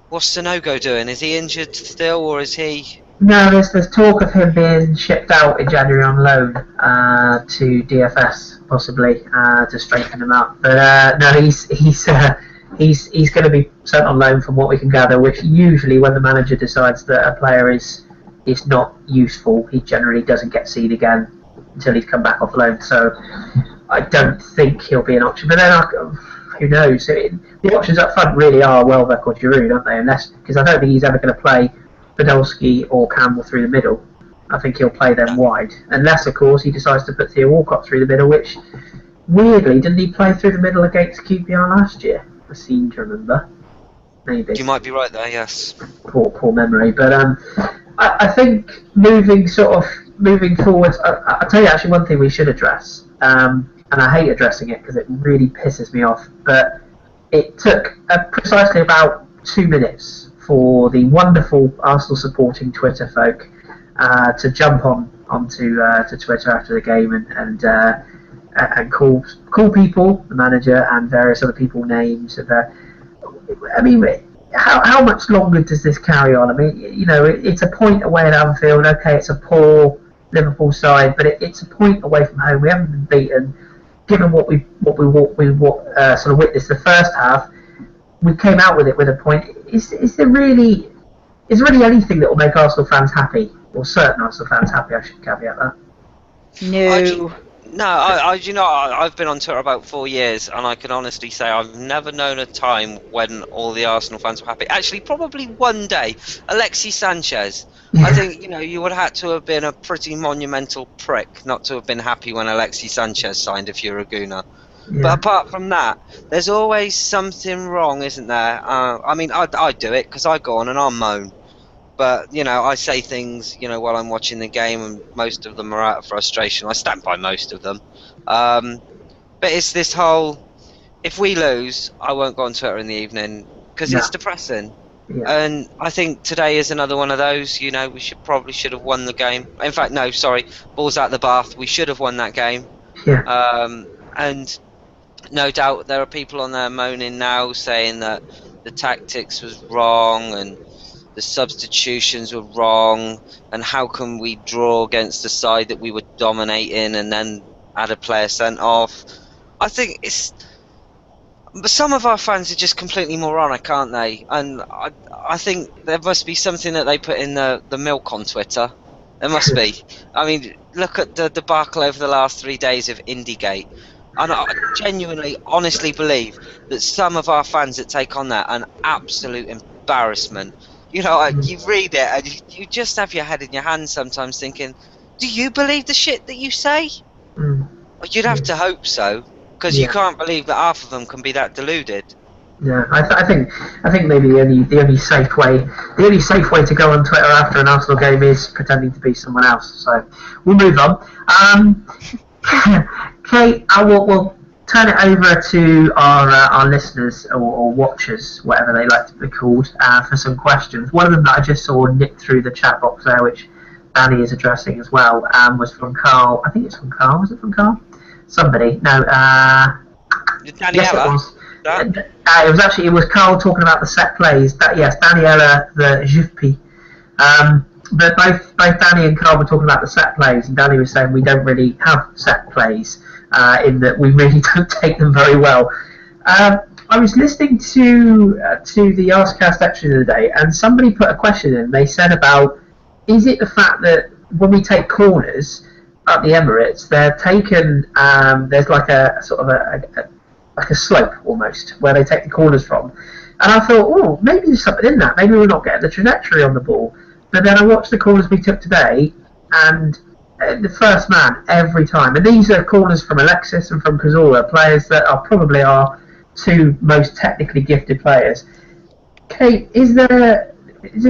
What's Sanogo doing? Is he injured still, or is he? No, there's talk of him being shipped out in January on loan to DFS possibly to strengthen him up. But no, he's going to be sent on loan from what we can gather. Which usually, when the manager decides that a player is not useful, he generally doesn't get seen again until he's come back off loan. So I don't think he'll be an option. But then who knows? The options up front really are Welbeck or Giroud, aren't they? Because I don't think he's ever going to play Podelski or Campbell through the middle. I think he'll play them wide. Unless, of course, he decides to put Theo Walcott through the middle, which, weirdly, didn't he play through the middle against QPR last year? I seem to remember. Maybe. You might be right there, yes. Poor memory. But I think moving forward, I'll tell you actually one thing we should address. And I hate addressing it because it really pisses me off. But it took precisely about 2 minutes for the wonderful Arsenal supporting Twitter folk to jump onto to Twitter after the game and call people, the manager and various other people names. I mean, how much longer does this carry on? I mean, it's a point away at Anfield. Okay, it's a poor Liverpool side, but it's a point away from home. We haven't been beaten. Given what we sort of witnessed the first half, we came out with a point. Is there really anything that will make Arsenal fans happy, or certain Arsenal fans happy? I should caveat that. No. I've been on Twitter about 4 years, and I can honestly say I've never known a time when all the Arsenal fans were happy. Actually, probably one day, Alexis Sanchez. I think you would have had to have been a pretty monumental prick not to have been happy when Alexis Sanchez signed if you're a Gooner. Yeah. But apart from that, there's always something wrong, isn't there? I mean, I do it because I go on and I moan. But, I say things, while I'm watching the game, and most of them are out of frustration. I stand by most of them. But it's this whole, if we lose, I won't go on Twitter in the evening because it's depressing. Yeah. And I think today is another one of those. We probably should have won the game. In fact, no, sorry, ball's out the bath. We should have won that game. Yeah. And no doubt there are people on there moaning now, saying that the tactics was wrong and the substitutions were wrong, and how can we draw against the side that we were dominating and then had a player sent off? I think it's. But some of our fans are just completely moronic, aren't they? And I think there must be something that they put in the milk on Twitter. There must be. I mean, look at the debacle over the last 3 days of Indygate. And I genuinely, honestly believe that some of our fans that take on that are an absolute embarrassment. You know, you read it and you just have your head in your hands sometimes thinking, do you believe the shit that you say? Well, you'd have to hope so. Because you can't believe that half of them can be that deluded. Yeah, I think maybe the only safe way to go on Twitter after an Arsenal game is pretending to be someone else. So we'll move on. Kate, we'll turn it over to our listeners or watchers, whatever they like to be called, for some questions. One of them that I just saw nick through the chat box there, which Danny is addressing as well, was from Carl. I think it's from Carl. Was it from Carl? Somebody. No. Daniela? Yes, it was Carl talking about the set plays. Yes, Daniela, the Jufpi. But both Danny and Carl were talking about the set plays, and Danny was saying we don't really have set plays, in that we really don't take them very well. I was listening to the Arscast extra the other day, and somebody put a question in. They said about, is it the fact that when we take corners at the Emirates, they're taken, there's like a sort of a slope almost where they take the corners from, and I thought, oh, maybe there's something in that. Maybe we're not getting the trajectory on the ball. But then I watched the corners we took today, and the first man every time. And these are corners from Alexis and from Cazorla, players that are probably our two most technically gifted players. Kate, is there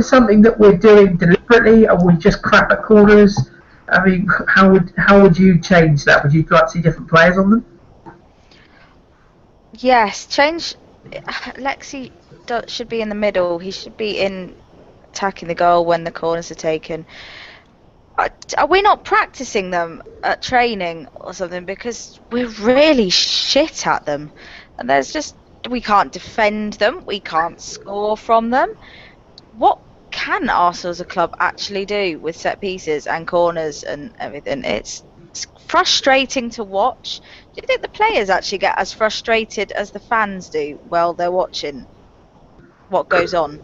something that we're doing deliberately? Are we just crap at corners? I mean, how would you change that? Would you like to see different players on them? Yes, change. Lexi should be in the middle. He should be in attacking the goal when the corners are taken. Are we not practicing them at training or something? Because we're really shit at them. And we can't defend them. We can't score from them. What can Arsenal as a club actually do with set pieces and corners and everything? It's frustrating to watch. Do you think the players actually get as frustrated as the fans do while they're watching what goes on?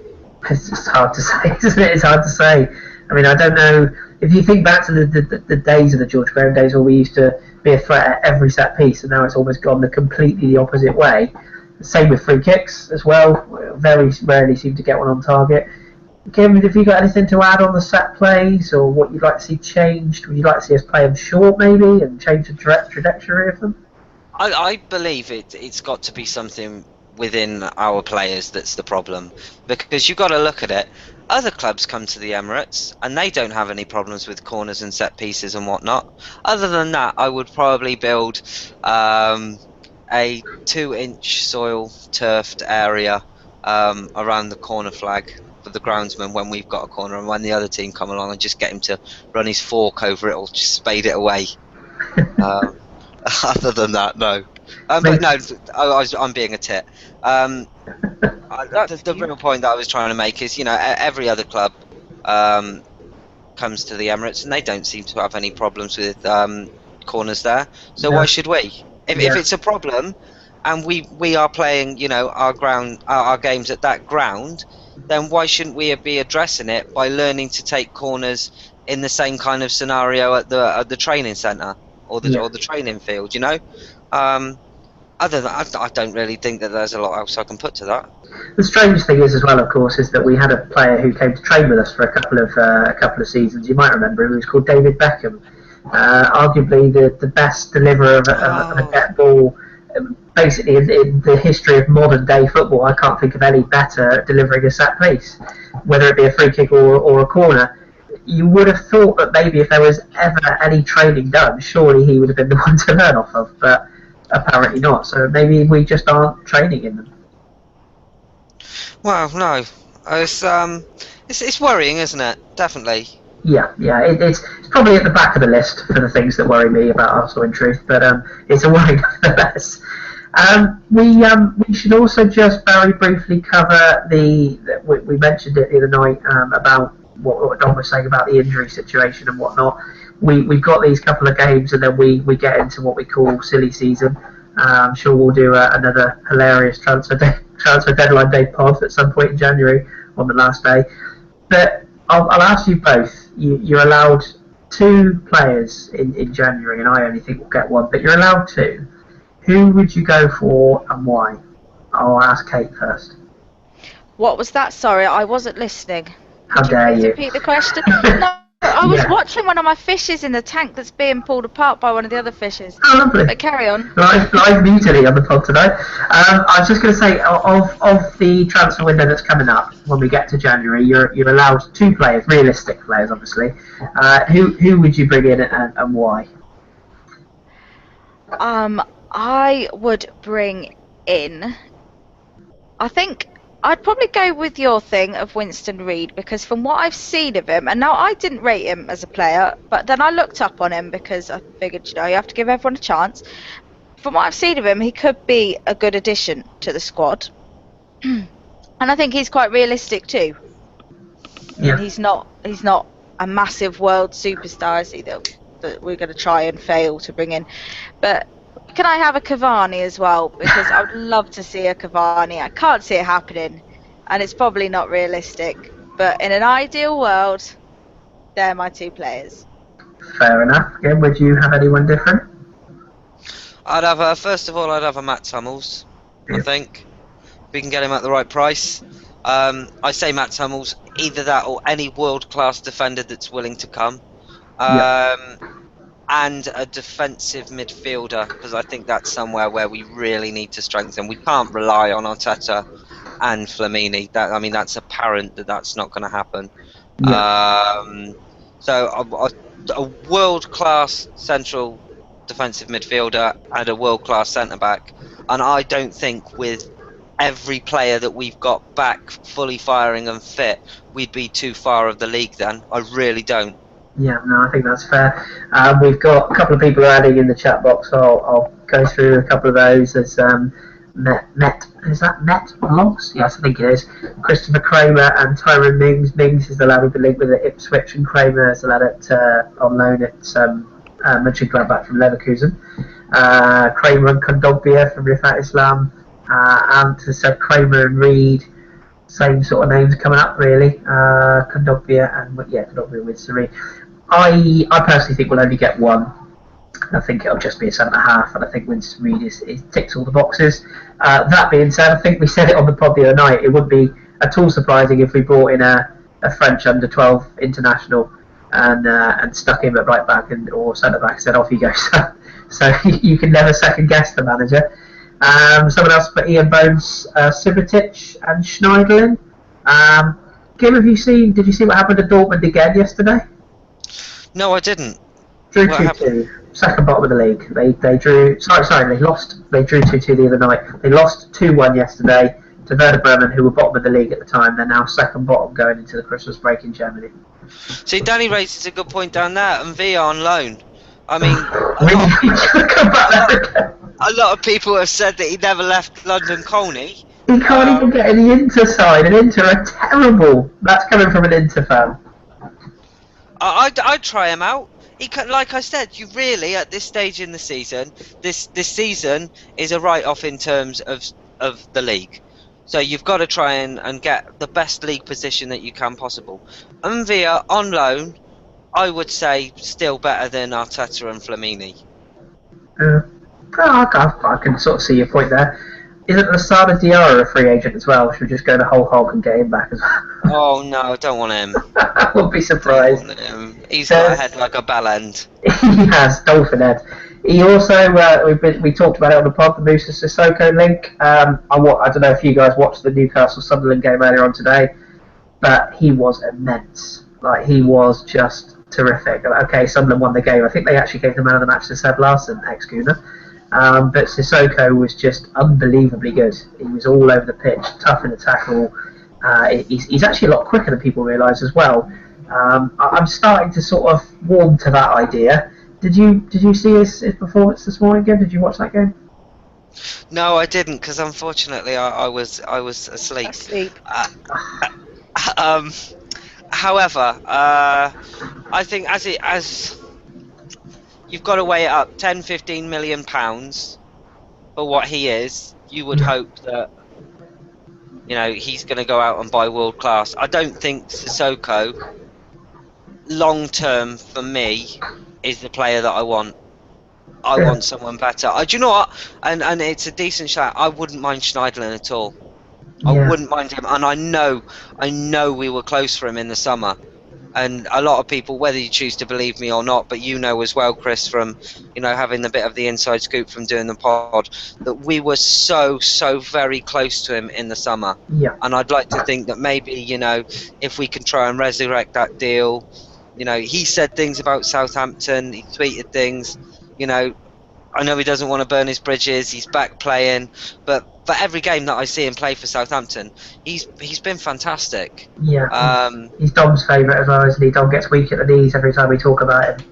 It's just hard to say, isn't it? It's hard to say. I mean, I don't know. If you think back to the days of the George Graham days where we used to be a threat at every set piece, and now it's almost gone completely the opposite way. Same with free kicks as well. Very rarely seem to get one on target. Kim, have you got anything to add on the set plays, or what you'd like to see changed? Would you like to see us play them short, maybe, and change the trajectory of them? I believe it's got to be something within our players that's the problem, because you've got to look at it. Other clubs come to the Emirates and they don't have any problems with corners and set pieces and whatnot. Other than that, I would probably build a 2-inch soil turfed area around the corner flag for the groundsman when we've got a corner, and when the other team come along, and just get him to run his fork over it or just spade it away. Other than that, no. But no, I'm being a tit. The real point that I was trying to make is, every other club comes to the Emirates and they don't seem to have any problems with corners there. So why should we? If it's a problem, and we are playing, our games at that ground, then why shouldn't we be addressing it by learning to take corners in the same kind of scenario at the training centre or the training field? Other than I don't really think that there's a lot else I can put to that. The strange thing is, as well, of course, is that we had a player who came to train with us for a couple of seasons. You might remember him. He was called David Beckham, arguably the best deliverer of a dead ball, basically in the history of modern day football. I can't think of any better at delivering a set piece, whether it be a free kick or a corner. You would have thought that maybe if there was ever any training done, surely he would have been the one to learn off of, but apparently not. So maybe we just aren't training in them. Well, no, it's worrying, isn't it? Definitely. Yeah, it's probably at the back of the list for the things that worry me about Arsenal, in truth. But it's a worry nonetheless. We should also just very briefly cover we mentioned it the other night about what Don was saying about the injury situation and whatnot. We've got these couple of games, and then we get into what we call silly season. I'm sure we'll do another hilarious transfer deadline day pod at some point in January on the last day. But I'll ask you both. You're allowed 2 players in January, and I only think we'll get 1, but you're allowed 2. Who would you go for and why? I'll ask Kate first. What was that? Sorry, I wasn't listening. How Could dare please you? repeat the question? No, I was Yeah. watching one of my fishes in the tank that's being pulled apart by one of the other fishes. Oh, lovely. But carry on. Live mutiny on the pod tonight. I was just going to say, of the transfer window that's coming up when we get to January, you're allowed 2 players, realistic players, obviously. Who would you bring in and why? I would bring in. I think I'd probably go with your thing of Winston Reid, because from what I've seen of him, and now I didn't rate him as a player, but then I looked up on him because I figured, you have to give everyone a chance. From what I've seen of him, he could be a good addition to the squad. And I think he's quite realistic too. Yeah. And he's not a massive world superstar, is he, that we're going to try and fail to bring in. But can I have a Cavani as well? Because I would love to see a Cavani. I can't see it happening, and it's probably not realistic. But in an ideal world, they're my 2 players. Fair enough. Again, would you have anyone different? I'd have first of all, I'd have a Matt Hummels. I think if we can get him at the right price. I say Matt Hummels, either that or any world-class defender that's willing to come. And a defensive midfielder, because I think that's somewhere where we really need to strengthen. We can't rely on Arteta and Flamini. That's apparent that that's not going to happen. Yeah. So a world-class central defensive midfielder and a world-class centre-back. And I don't think with every player that we've got back fully firing and fit, we'd be too far of the league then. I really don't. Yeah, no, I think that's fair. We've got a couple of people adding in the chat box, so I'll go through a couple of those. There's Met, is that Met Logs? Yes, I think it is. Christopher Kramer and Tyrone Mings. Mings is the lad with the link with the Ipswich, and Kramer is the lad on loan at Mönchengladbach from Leverkusen. Kramer and Kondogbia from Rifat Islam. And as I said, Kramer and Reid. Same sort of names coming up, really. Kondogbia and Kondogbia with Sari. I personally think we'll only get 1. I think it'll just be a centre half, and I think Winston Reid is ticks all the boxes. That being said, I think we said it on the pod the other night. It wouldn't be at all surprising if we brought in a French under-12 international and stuck him at right back or centre back and said off you go. So you can never second guess the manager. Someone else put Ian Bones, Subotic and Schneiderlin. Kim, did you see what happened to Dortmund again yesterday? No, I didn't. Drew 2-2, second bottom of the league. They drew. Sorry, they lost. They drew 2-2 the other night. They lost 2-1 yesterday to Werder Bremen, who were bottom of the league at the time. They're now second bottom going into the Christmas break in Germany. See, Danny raises a good point down there, and Villa on loan. I mean, a lot of people have said that he never left London Colney. He can't even get in the Inter side, and Inter are terrible. That's coming from an Inter fan. I'd try him out. Like I said, you really, at this stage in the season, this season is a write-off in terms of the league. So you've got to try and get the best league position that you can possible. Villa on loan, I would say, still better than Arteta and Flamini. I can sort of see your point there. Isn't Asada Diarra a free agent as well? Should we just go the whole hog and get him back as well? Oh no, don't want him. I wouldn't be surprised. He's got a head like a bell end. He has, dolphin head. He also, we talked about it on the pod, the Musa Sissoko link. I don't know if you guys watched the Newcastle Sunderland game earlier on today, but he was immense. Like, he was just terrific. Okay, Sunderland won the game. I think they actually gave the man of the match to Seb Larsson, ex-Gooner. But Sissoko was just unbelievably good. He was all over the pitch, tough in the tackle. He's actually a lot quicker than people realise as well. I'm starting to sort of warm to that idea. Did you see his performance this morning, Gim? Did you watch that game? No, I didn't, because unfortunately I was asleep. However, I think as you've got to weigh it up, 10-15 million pounds, for what he is, you would hope that, you know, he's going to go out and buy world class. I don't think Sissoko, long term for me, is the player that I want. I want someone better. Do you know what? And it's a decent shout. I wouldn't mind Schneiderlin at all. I wouldn't mind him, and I know we were close for him in the summer. And a lot of people, whether you choose to believe me or not, but you know as well, Kris, from, you know, having a bit of the inside scoop from doing the pod, that we were so very close to him in the summer. Yeah. And I'd like to think that maybe, you know, if we can try and resurrect that deal, you know, he said things about Southampton, he tweeted things, you know, I know he doesn't want to burn his bridges, he's back playing, but for every game that I see him play for Southampton, he's been fantastic. Yeah, he's Dom's favourite as well, isn't he? Dom gets weak at the knees every time we talk about him.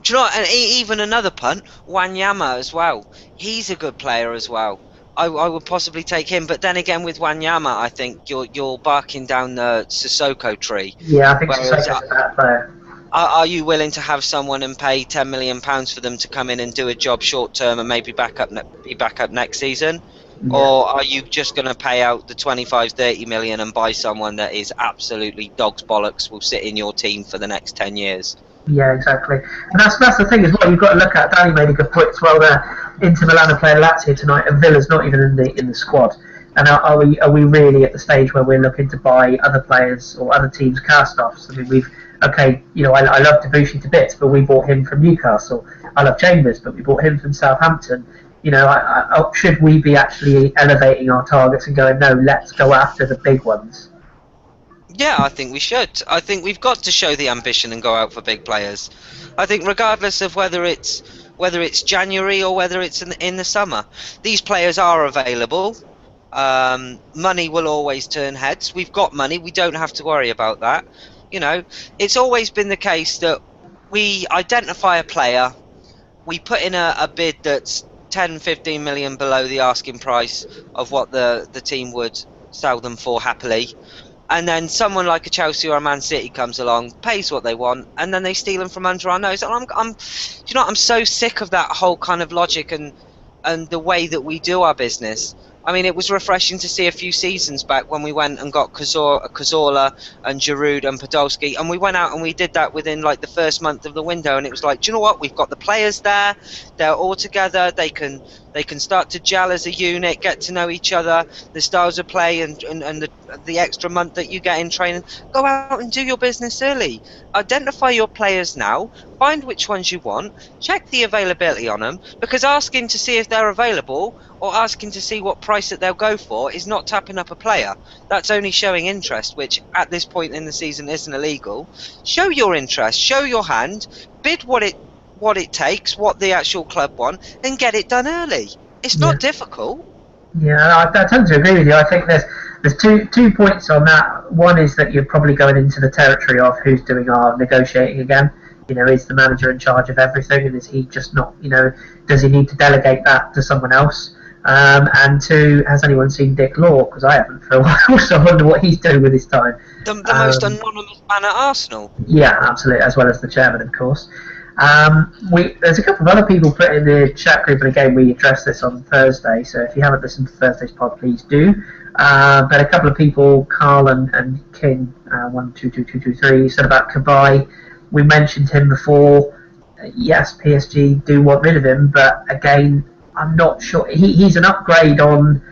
Do you know what? And even another punt, Wanyama as well. He's a good player as well. I would possibly take him, but then again with Wanyama, I think you're barking down the Sissoko tree. Yeah, I think Sissoko's a better player. Are you willing to have someone and pay £10 million for them to come in and do a job short term and maybe be back up next season? Yeah. Or are you just going to pay out the 25-30 million and buy someone that is absolutely dog's bollocks, will sit in your team for the next 10 years? Yeah, exactly. And that's the thing as well. You've got to look at. Danny made a good point as well there. Inter Milan are playing Lazio tonight, and Villa's not even in the squad. And are we really at the stage where we're looking to buy other players or other teams' cast-offs? I mean, you know, I love Debussy to bits, but we bought him from Newcastle. I love Chambers, but we bought him from Southampton. You know, should we be actually elevating our targets and going, no, let's go after the big ones? Yeah, I think we should. I think we've got to show the ambition and go out for big players. I think regardless of whether it's January or whether it's in the summer, these players are available. Money will always turn heads. We've got money. We don't have to worry about that. You know, it's always been the case that we identify a player, we put in a bid that's 10-15 million below the asking price of what the team would sell them for happily, and then someone like a Chelsea or a Man City comes along, pays what they want, and then they steal them from under our nose. And I'm so sick of that whole kind of logic and the way that we do our business. I mean, it was refreshing to see a few seasons back when we went and got Cazorla and Giroud and Podolski, and we went out and we did that within like the first month of the window, and it was like, do you know what? We've got the players there, they're all together, they can start to gel as a unit, get to know each other, the styles of play and the extra month that you get in training. Go out and do your business early. Identify your players now, find which ones you want, check the availability on them, because asking to see if they're available or asking to see what price that they'll go for is not tapping up a player. That's only showing interest, which at this point in the season isn't illegal. Show your interest, show your hand, bid what it takes, what the actual club want, and get it done early. It's not difficult. Yeah, I tend to agree with you. I think there's two points on that. One is that you're probably going into the territory of who's doing our negotiating again. You know, is the manager in charge of everything, and is he just not, you know, does he need to delegate that to someone else? And two, has anyone seen Dick Law? Because I haven't for a while, so I wonder what he's doing with his time. The most anonymous man at Arsenal. Yeah, absolutely, as well as the chairman, of course. There's a couple of other people put in the chat group, and again, we addressed this on Thursday, so if you haven't listened to Thursday's pod, please do. But a couple of people, Carl and King, 122223, said about Kabay. We mentioned him before. Yes, PSG do want rid of him, but again, I'm not sure. He's an upgrade on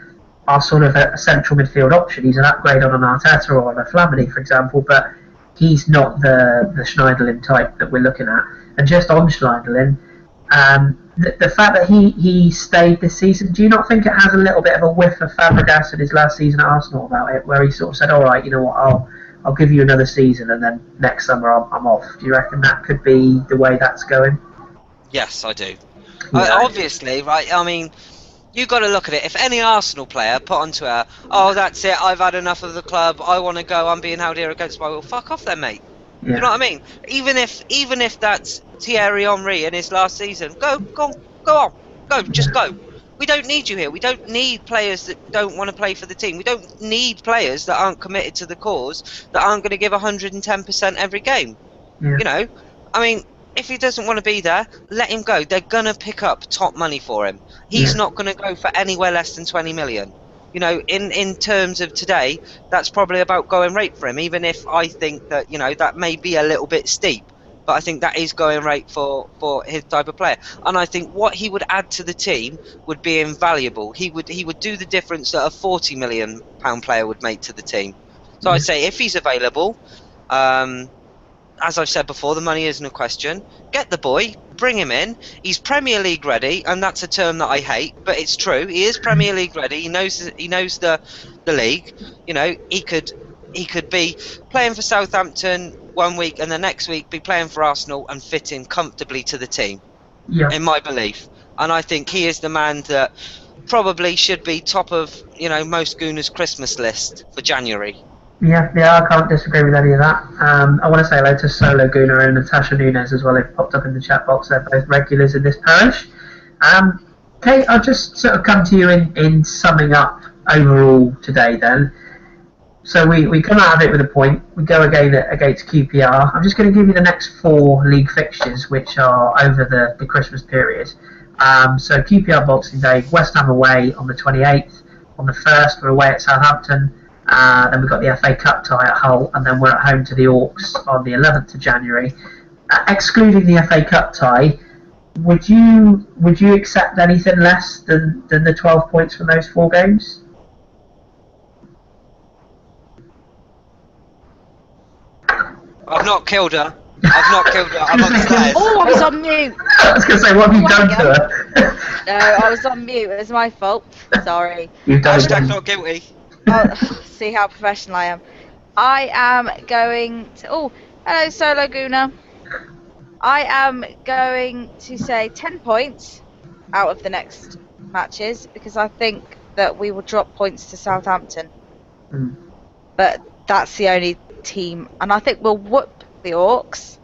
our sort of a central midfield option. He's an upgrade on an Arteta or on a Flamini, for example, but he's not the Schneiderlin type that we're looking at. And just on Schneiderlin, the fact that he stayed this season, do you not think it has a little bit of a whiff of Fabregas in his last season at Arsenal about it, where he sort of said, all right, you know what, I'll give you another season, and then next summer I'm off. Do you reckon that could be the way that's going? Yes, I do. Yeah. Obviously, right, I mean, you've got to look at it. If any Arsenal player put on Twitter, oh, that's it, I've had enough of the club, I want to go, I'm being held here against my will, fuck off then, mate. Yeah. You know what I mean? Even if that's Thierry Henry in his last season, go on, just go. We don't need you here. We don't need players that don't want to play for the team. We don't need players that aren't committed to the cause, that aren't going to give 110% every game. Yeah. You know, I mean, if he doesn't want to be there, let him go. They're gonna pick up top money for him. He's not gonna go for anywhere less than 20 million. You know, in terms of today, that's probably about going rate for him. Even if I think that, you know, that may be a little bit steep, but I think that is going rate for his type of player. And I think what he would add to the team would be invaluable. He would do the difference that a £40 million player would make to the team. So I'd say if he's available, as I've said before, the money isn't a question. Get the boy, bring him in. He's Premier League ready, and that's a term that I hate, but it's true. He is Premier League ready. He knows the league. You know, he could be playing for Southampton one week and the next week be playing for Arsenal and fit in comfortably to the team. Yeah. In my belief, and I think he is the man that probably should be top of, you know, most Gooners' Christmas list for January. Yeah, I can't disagree with any of that. I want to say hello to Solo Gooner and Natasha Nunes as well. They've popped up in the chat box. They're both regulars in this parish. Kate, I'll just sort of come to you in summing up overall today then. So we come out of it with a point. We go again against QPR. I'm just going to give you the next 4 league fixtures, which are over the Christmas period. So QPR Boxing Day, West Ham away on the 28th. On the 1st, we're away at Southampton. Then we've got the FA Cup tie at Hull, and then we're at home to the Orcs on the 11th of January. Excluding the FA Cup tie, would you accept anything less than the 12 points from those 4 games? I've not killed her. I'm upstairs. Oh, I was on mute. I was going to say, what have you done to her? No, I was on mute. It was my fault. Sorry. You've done it. Not guilty. Oh, see how professional I am. I am going to... Oh, hello, Solo Gooner. I am going to say 10 points out of the next matches because I think that we will drop points to Southampton. But that's the only team. And I think we'll whoop the Orcs.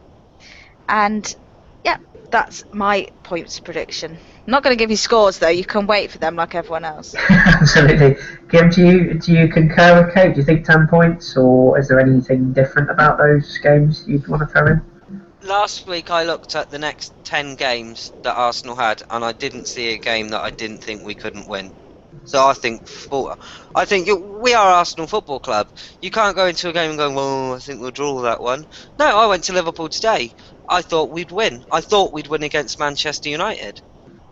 And, yeah, that's my points prediction. I'm not going to give you scores, though. You can wait for them like everyone else. Absolutely. Kim, do you concur with Kate? Do you think 10 points, or is there anything different about those games you'd want to throw in? Last week I looked at the next 10 games that Arsenal had, and I didn't see a game that I didn't think we couldn't win. So I think we are Arsenal Football Club. You can't go into a game and go, well, I think we'll draw that one. No, I went to Liverpool today. I thought we'd win. I thought we'd win against Manchester United.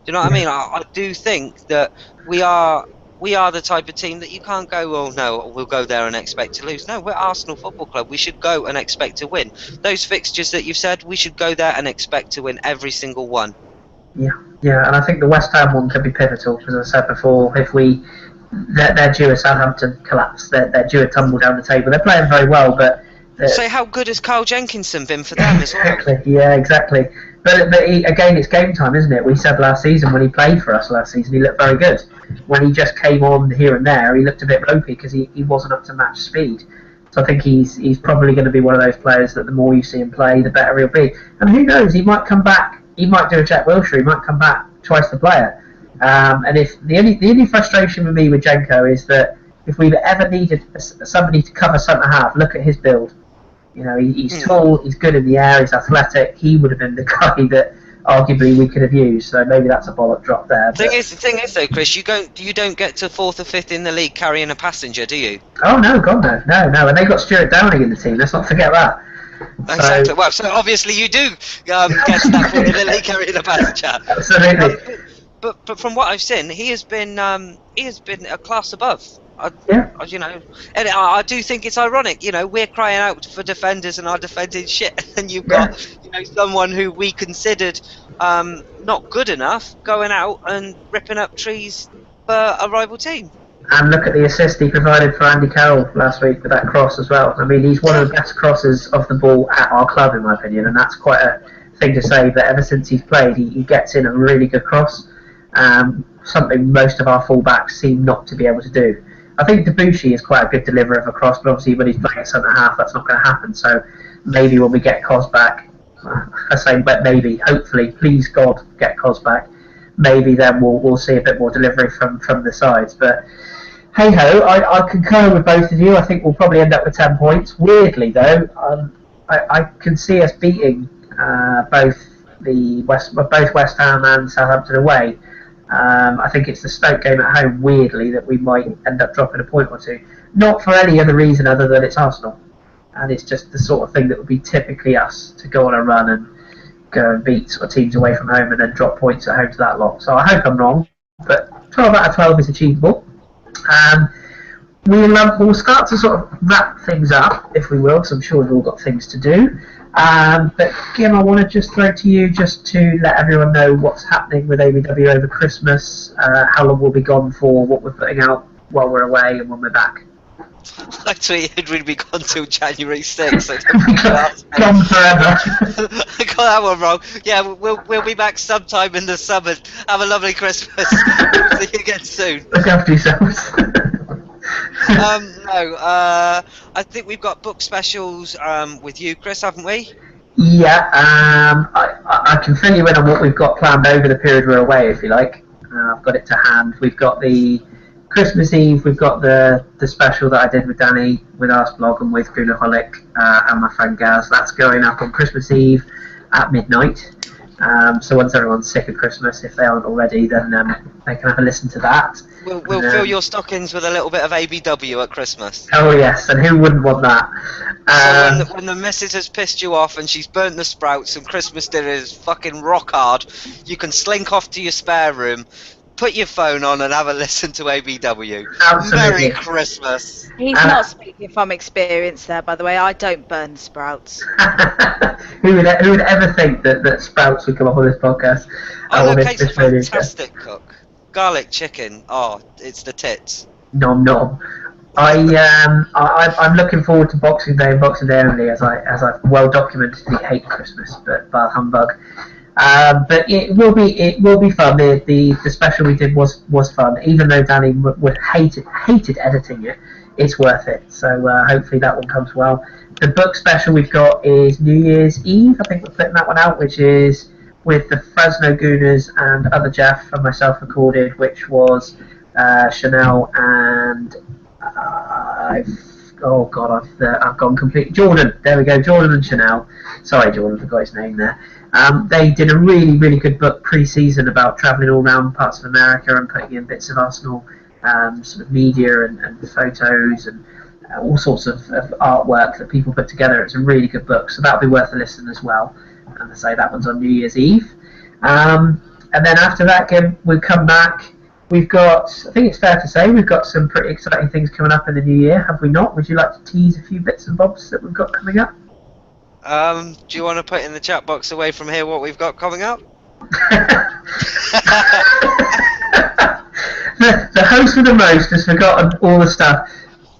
Do you know what I mean? I do think that we are the type of team that you can't go, well, no, we'll go there and expect to lose. No, we're Arsenal Football Club. We should go and expect to win. Those fixtures that you've said, we should go there and expect to win every single one. Yeah, and I think the West Ham one could be pivotal, as I said before. If they're due a Southampton collapse, they're due a tumble down the table. They're playing very well, but... So how good has Carl Jenkinson been for them as well? Exactly, yeah, exactly. But again, it's game time, isn't it? We said last season, when he played for us last season, he looked very good. When he just came on here and there, he looked a bit ropey because he wasn't up to match speed. So I think he's probably going to be one of those players that the more you see him play, the better he'll be. And who knows, he might come back, he might do a Jack Wilshere, he might come back twice the player. And if the only frustration with me with Jenko is that if we've ever needed somebody to cover centre half, look at his build. You know, he's tall, he's good in the air, he's athletic. He would have been the guy that arguably we could have used. So maybe that's a bollock drop there. The thing is though, Chris, you don't get to 4th or 5th in the league carrying a passenger, do you? Oh no, God no. And they got Stuart Downing in the team. Let's not forget that. Exactly. So, well, so obviously you do get to that point in the league carrying a passenger. Absolutely. But from what I've seen, he has been a class above. You know, and I do think it's ironic. You know, we're crying out for defenders and our defending shit, and you've got someone who we considered not good enough going out and ripping up trees for a rival team. And look at the assist he provided for Andy Carroll last week with that cross as well. I mean, he's one of the best crossers of the ball at our club, in my opinion, and that's quite a thing to say. But ever since he's played, he gets in a really good cross, something most of our fullbacks seem not to be able to do. I think Debussy is quite a good deliverer of a cross, but obviously when he's playing at centre half, that's not going to happen. So maybe when we get Cos back, I say, but maybe, hopefully, please God, get Cos back. Maybe then we'll see a bit more delivery from the sides. But hey ho, I concur with both of you. I think we'll probably end up with 10 points. Weirdly though, I can see us beating both both West Ham and Southampton away. I think it's the Stoke game at home, weirdly, that we might end up dropping a point or two. Not for any other reason other than it's Arsenal. And it's just the sort of thing that would be typically us, to go on a run and go and beat sort of teams away from home and then drop points at home to that lot. So I hope I'm wrong, but 12 out of 12 is achievable. We'll start to sort of wrap things up, if we will, because I'm sure we've all got things to do. But Gim, I want to just throw to you just to let everyone know what's happening with ABW over Christmas, how long we'll be gone for, what we're putting out while we're away and when we're back. I tweeted we'd be gone till January 6th. So gone forever. I got that one wrong. Yeah, we'll be back sometime in the summer. Have a lovely Christmas. See you again soon. Look after yourselves. I think we've got book specials with you, Kris, haven't we? Yeah, I can fill you in on what we've got planned over the period we're away, if you like. I've got it to hand. We've got the Christmas Eve, we've got the special that I did with Danny, with Arsblog and with Goonaholic and my friend Gaz. That's going up on Christmas Eve at midnight. So once everyone's sick of Christmas, if they aren't already, then they can have a listen to that. We'll fill your stockings with a little bit of ABW at Christmas. Oh yes, and who wouldn't want that? So when the missus has pissed you off and she's burnt the sprouts and Christmas dinner is fucking rock hard, you can slink off to your spare room, put your phone on and have a listen to ABW. Absolutely. Merry Christmas. He's not speaking from experience there, by the way. I don't burn sprouts. Who would ever think that sprouts would come up on this podcast? I know Kate's a fantastic cook. Garlic chicken, it's the tits. Nom nom. I'm looking forward to Boxing Day and Boxing Day only, as I've well documentedly hate Christmas, but bar humbug. But it will be fun. The special we did was fun, even though Danny hated editing it. It's worth it. So hopefully that one comes well. The book special we've got is New Year's Eve. I think we're putting that one out, which is with the Fresno Gooners and other Jeff and myself recorded, which was Chanel and I've gone complete. Jordan. There we go. Jordan and Chanel. Sorry, Jordan, forgot his name there. They did a really, really good book pre-season about travelling all around parts of America and putting in bits of Arsenal sort of media and photos and all sorts of artwork that people put together. It's a really good book, so that'll be worth a listen as well. And I say that one's on New Year's Eve. And then after that, we'll come back. We've got, I think it's fair to say, we've got some pretty exciting things coming up in the new year, have we not? Would you like to tease a few bits and bobs that we've got coming up? Do you want to put in the chat box away from here what we've got coming up? The host with the most has forgotten all the stuff.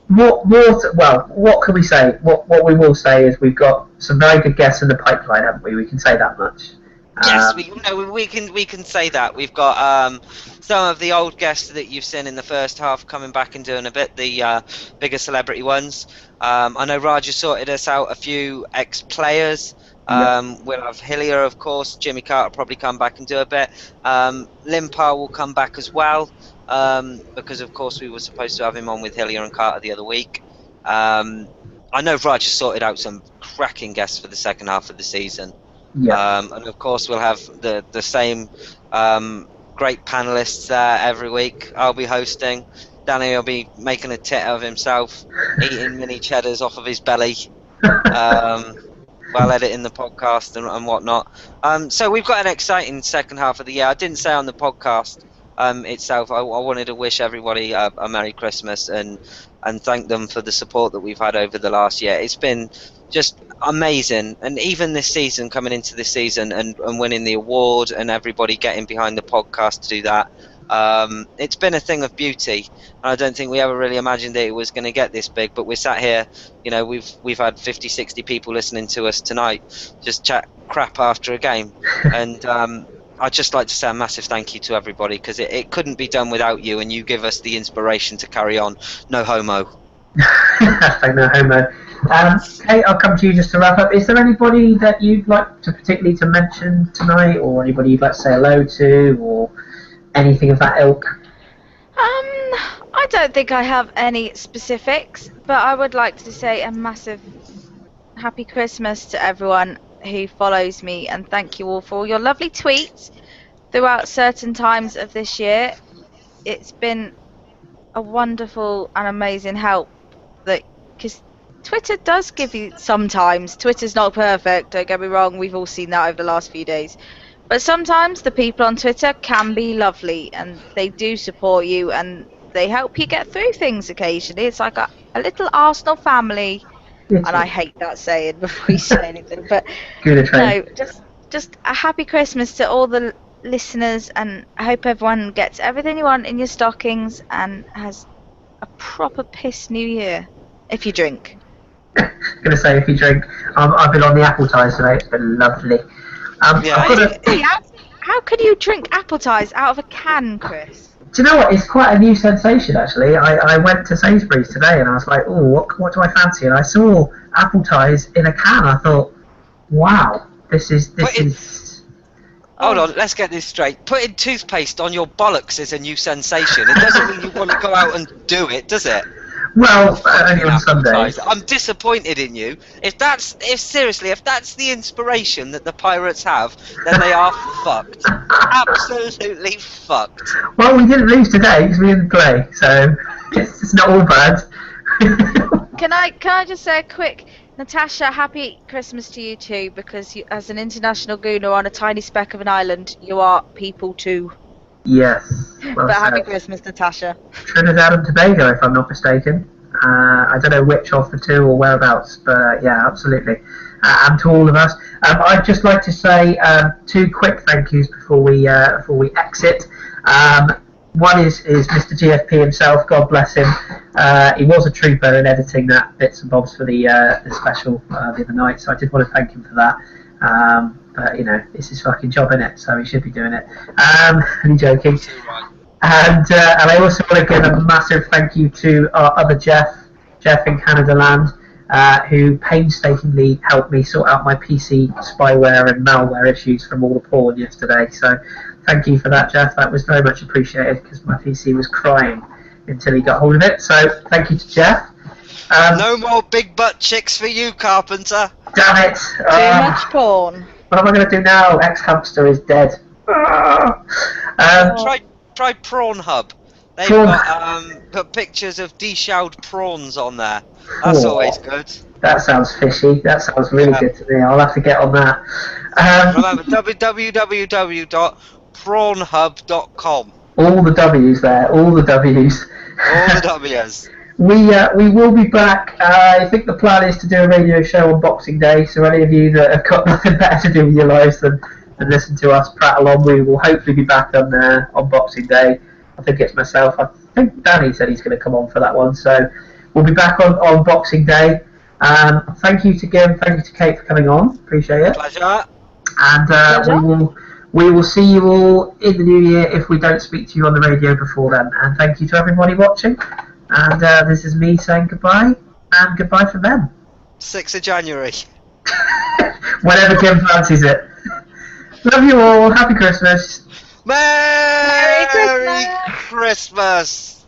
What can we say? What we will say is we've got some very good guests in the pipeline, haven't we? We can say that much. Yes, we can say that. We've got some of the old guests that you've seen in the first half coming back and doing a bit, the bigger celebrity ones. I know Rodgers sorted us out a few ex-players. We'll have Hillier, of course. Jimmy Carter will probably come back and do a bit. Limpar will come back as well, because of course we were supposed to have him on with Hillier and Carter the other week. I know Rodgers sorted out some cracking guests for the second half of the season. Yeah. And of course we'll have the same great panelists there every week. I'll be hosting. Danny will be making a tit of himself, eating mini cheddars off of his belly, while editing the podcast and whatnot. So we've got an exciting second half of the year. I didn't say on the podcast itself, I wanted to wish everybody a Merry Christmas and thank them for the support that we've had over the last year. It's been just amazing, and even this season, coming into this season and winning the award and everybody getting behind the podcast to do that, it's been a thing of beauty. And I don't think we ever really imagined that it was going to get this big, but we're sat here, we've had 50-60 people listening to us tonight just chat crap after a game. And I'd just like to say a massive thank you to everybody, because it couldn't be done without you, and you give us the inspiration to carry on. No homo. No homo. Kate, I'll come to you just to wrap up. Is there anybody that you'd like to particularly to mention tonight, or anybody you'd like to say hello to, or anything of that ilk? I don't think I have any specifics, but I would like to say a massive happy Christmas to everyone who follows me, and thank you all for all your lovely tweets throughout certain times of this year. It's been a wonderful and amazing help, because Twitter does give you sometimes. Twitter's not perfect, don't get me wrong. We've all seen that over the last few days. But sometimes the people on Twitter can be lovely, and they do support you, and they help you get through things occasionally. It's like a little Arsenal family. And I hate that saying before you say anything. But no, just a happy Christmas to all the listeners, and I hope everyone gets everything you want in your stockings and has a proper piss New Year. If you drink. I'm going to say if you drink. I've been on the apple ties today. It's been lovely. How can you drink apple ties out of a can, Chris? Do you know what? It's quite a new sensation, actually. I went to Sainsbury's today and I was like, oh, what do I fancy? And I saw apple ties in a can. I thought, wow, this is... Hold on, let's get this straight. Putting toothpaste on your bollocks is a new sensation. It doesn't mean you want to go out and do it, does it? Well, only on Sundays. I'm disappointed in you. If that's the inspiration that the Pirates have, then they are fucked. Absolutely fucked. Well, we didn't lose today because we didn't play, so it's not all bad. Can I just say a quick, Natasha, happy Christmas to you too, because you, as an international gooner on a tiny speck of an island, you are people too. Yes. Well but happy Christmas, Natasha. Trinidad and Tobago, if I'm not mistaken. I don't know which of the two or whereabouts, but yeah, absolutely. And to all of us, I'd just like to say 2 quick thank yous before we exit. One is Mr. GFP himself. God bless him. He was a trooper in editing that bits and bobs for the special the other night, so I did want to thank him for that. But you know, it's his fucking job, innit? So he should be doing it. I'm joking. And I also want to give a massive thank you to our other Jeff in Canada land, who painstakingly helped me sort out my PC spyware and malware issues from all the porn yesterday. So thank you for that, Jeff. That was very much appreciated because my PC was crying until he got hold of it. So thank you to Jeff. No more big butt chicks for you, Carpenter. Damn it! Too much porn. What am I going to do now? Ex-hamster is dead. Try Prawn Hub. They've got put pictures of deshelled prawns on there. That's always good. That sounds fishy. That sounds really good to me. I'll have to get on that. Remember, www.prawnhub.com. All the W's there. All the W's. All the W's. We will be back. I think the plan is to do a radio show on Boxing Day, so any of you that have got nothing better to do with your lives than listen to us prattle on, we will hopefully be back on Boxing Day. I think it's myself. I think Danny said he's going to come on for that one, so we'll be back on Boxing Day. Thank you to Gim, thank you to Kate for coming on. Appreciate it. Pleasure. And we will see you all in the new year if we don't speak to you on the radio before then. And thank you to everybody watching. And this is me saying goodbye, and goodbye from them. 6th of January. Whenever Jim fancies it. Love you all. Happy Christmas. Merry Christmas.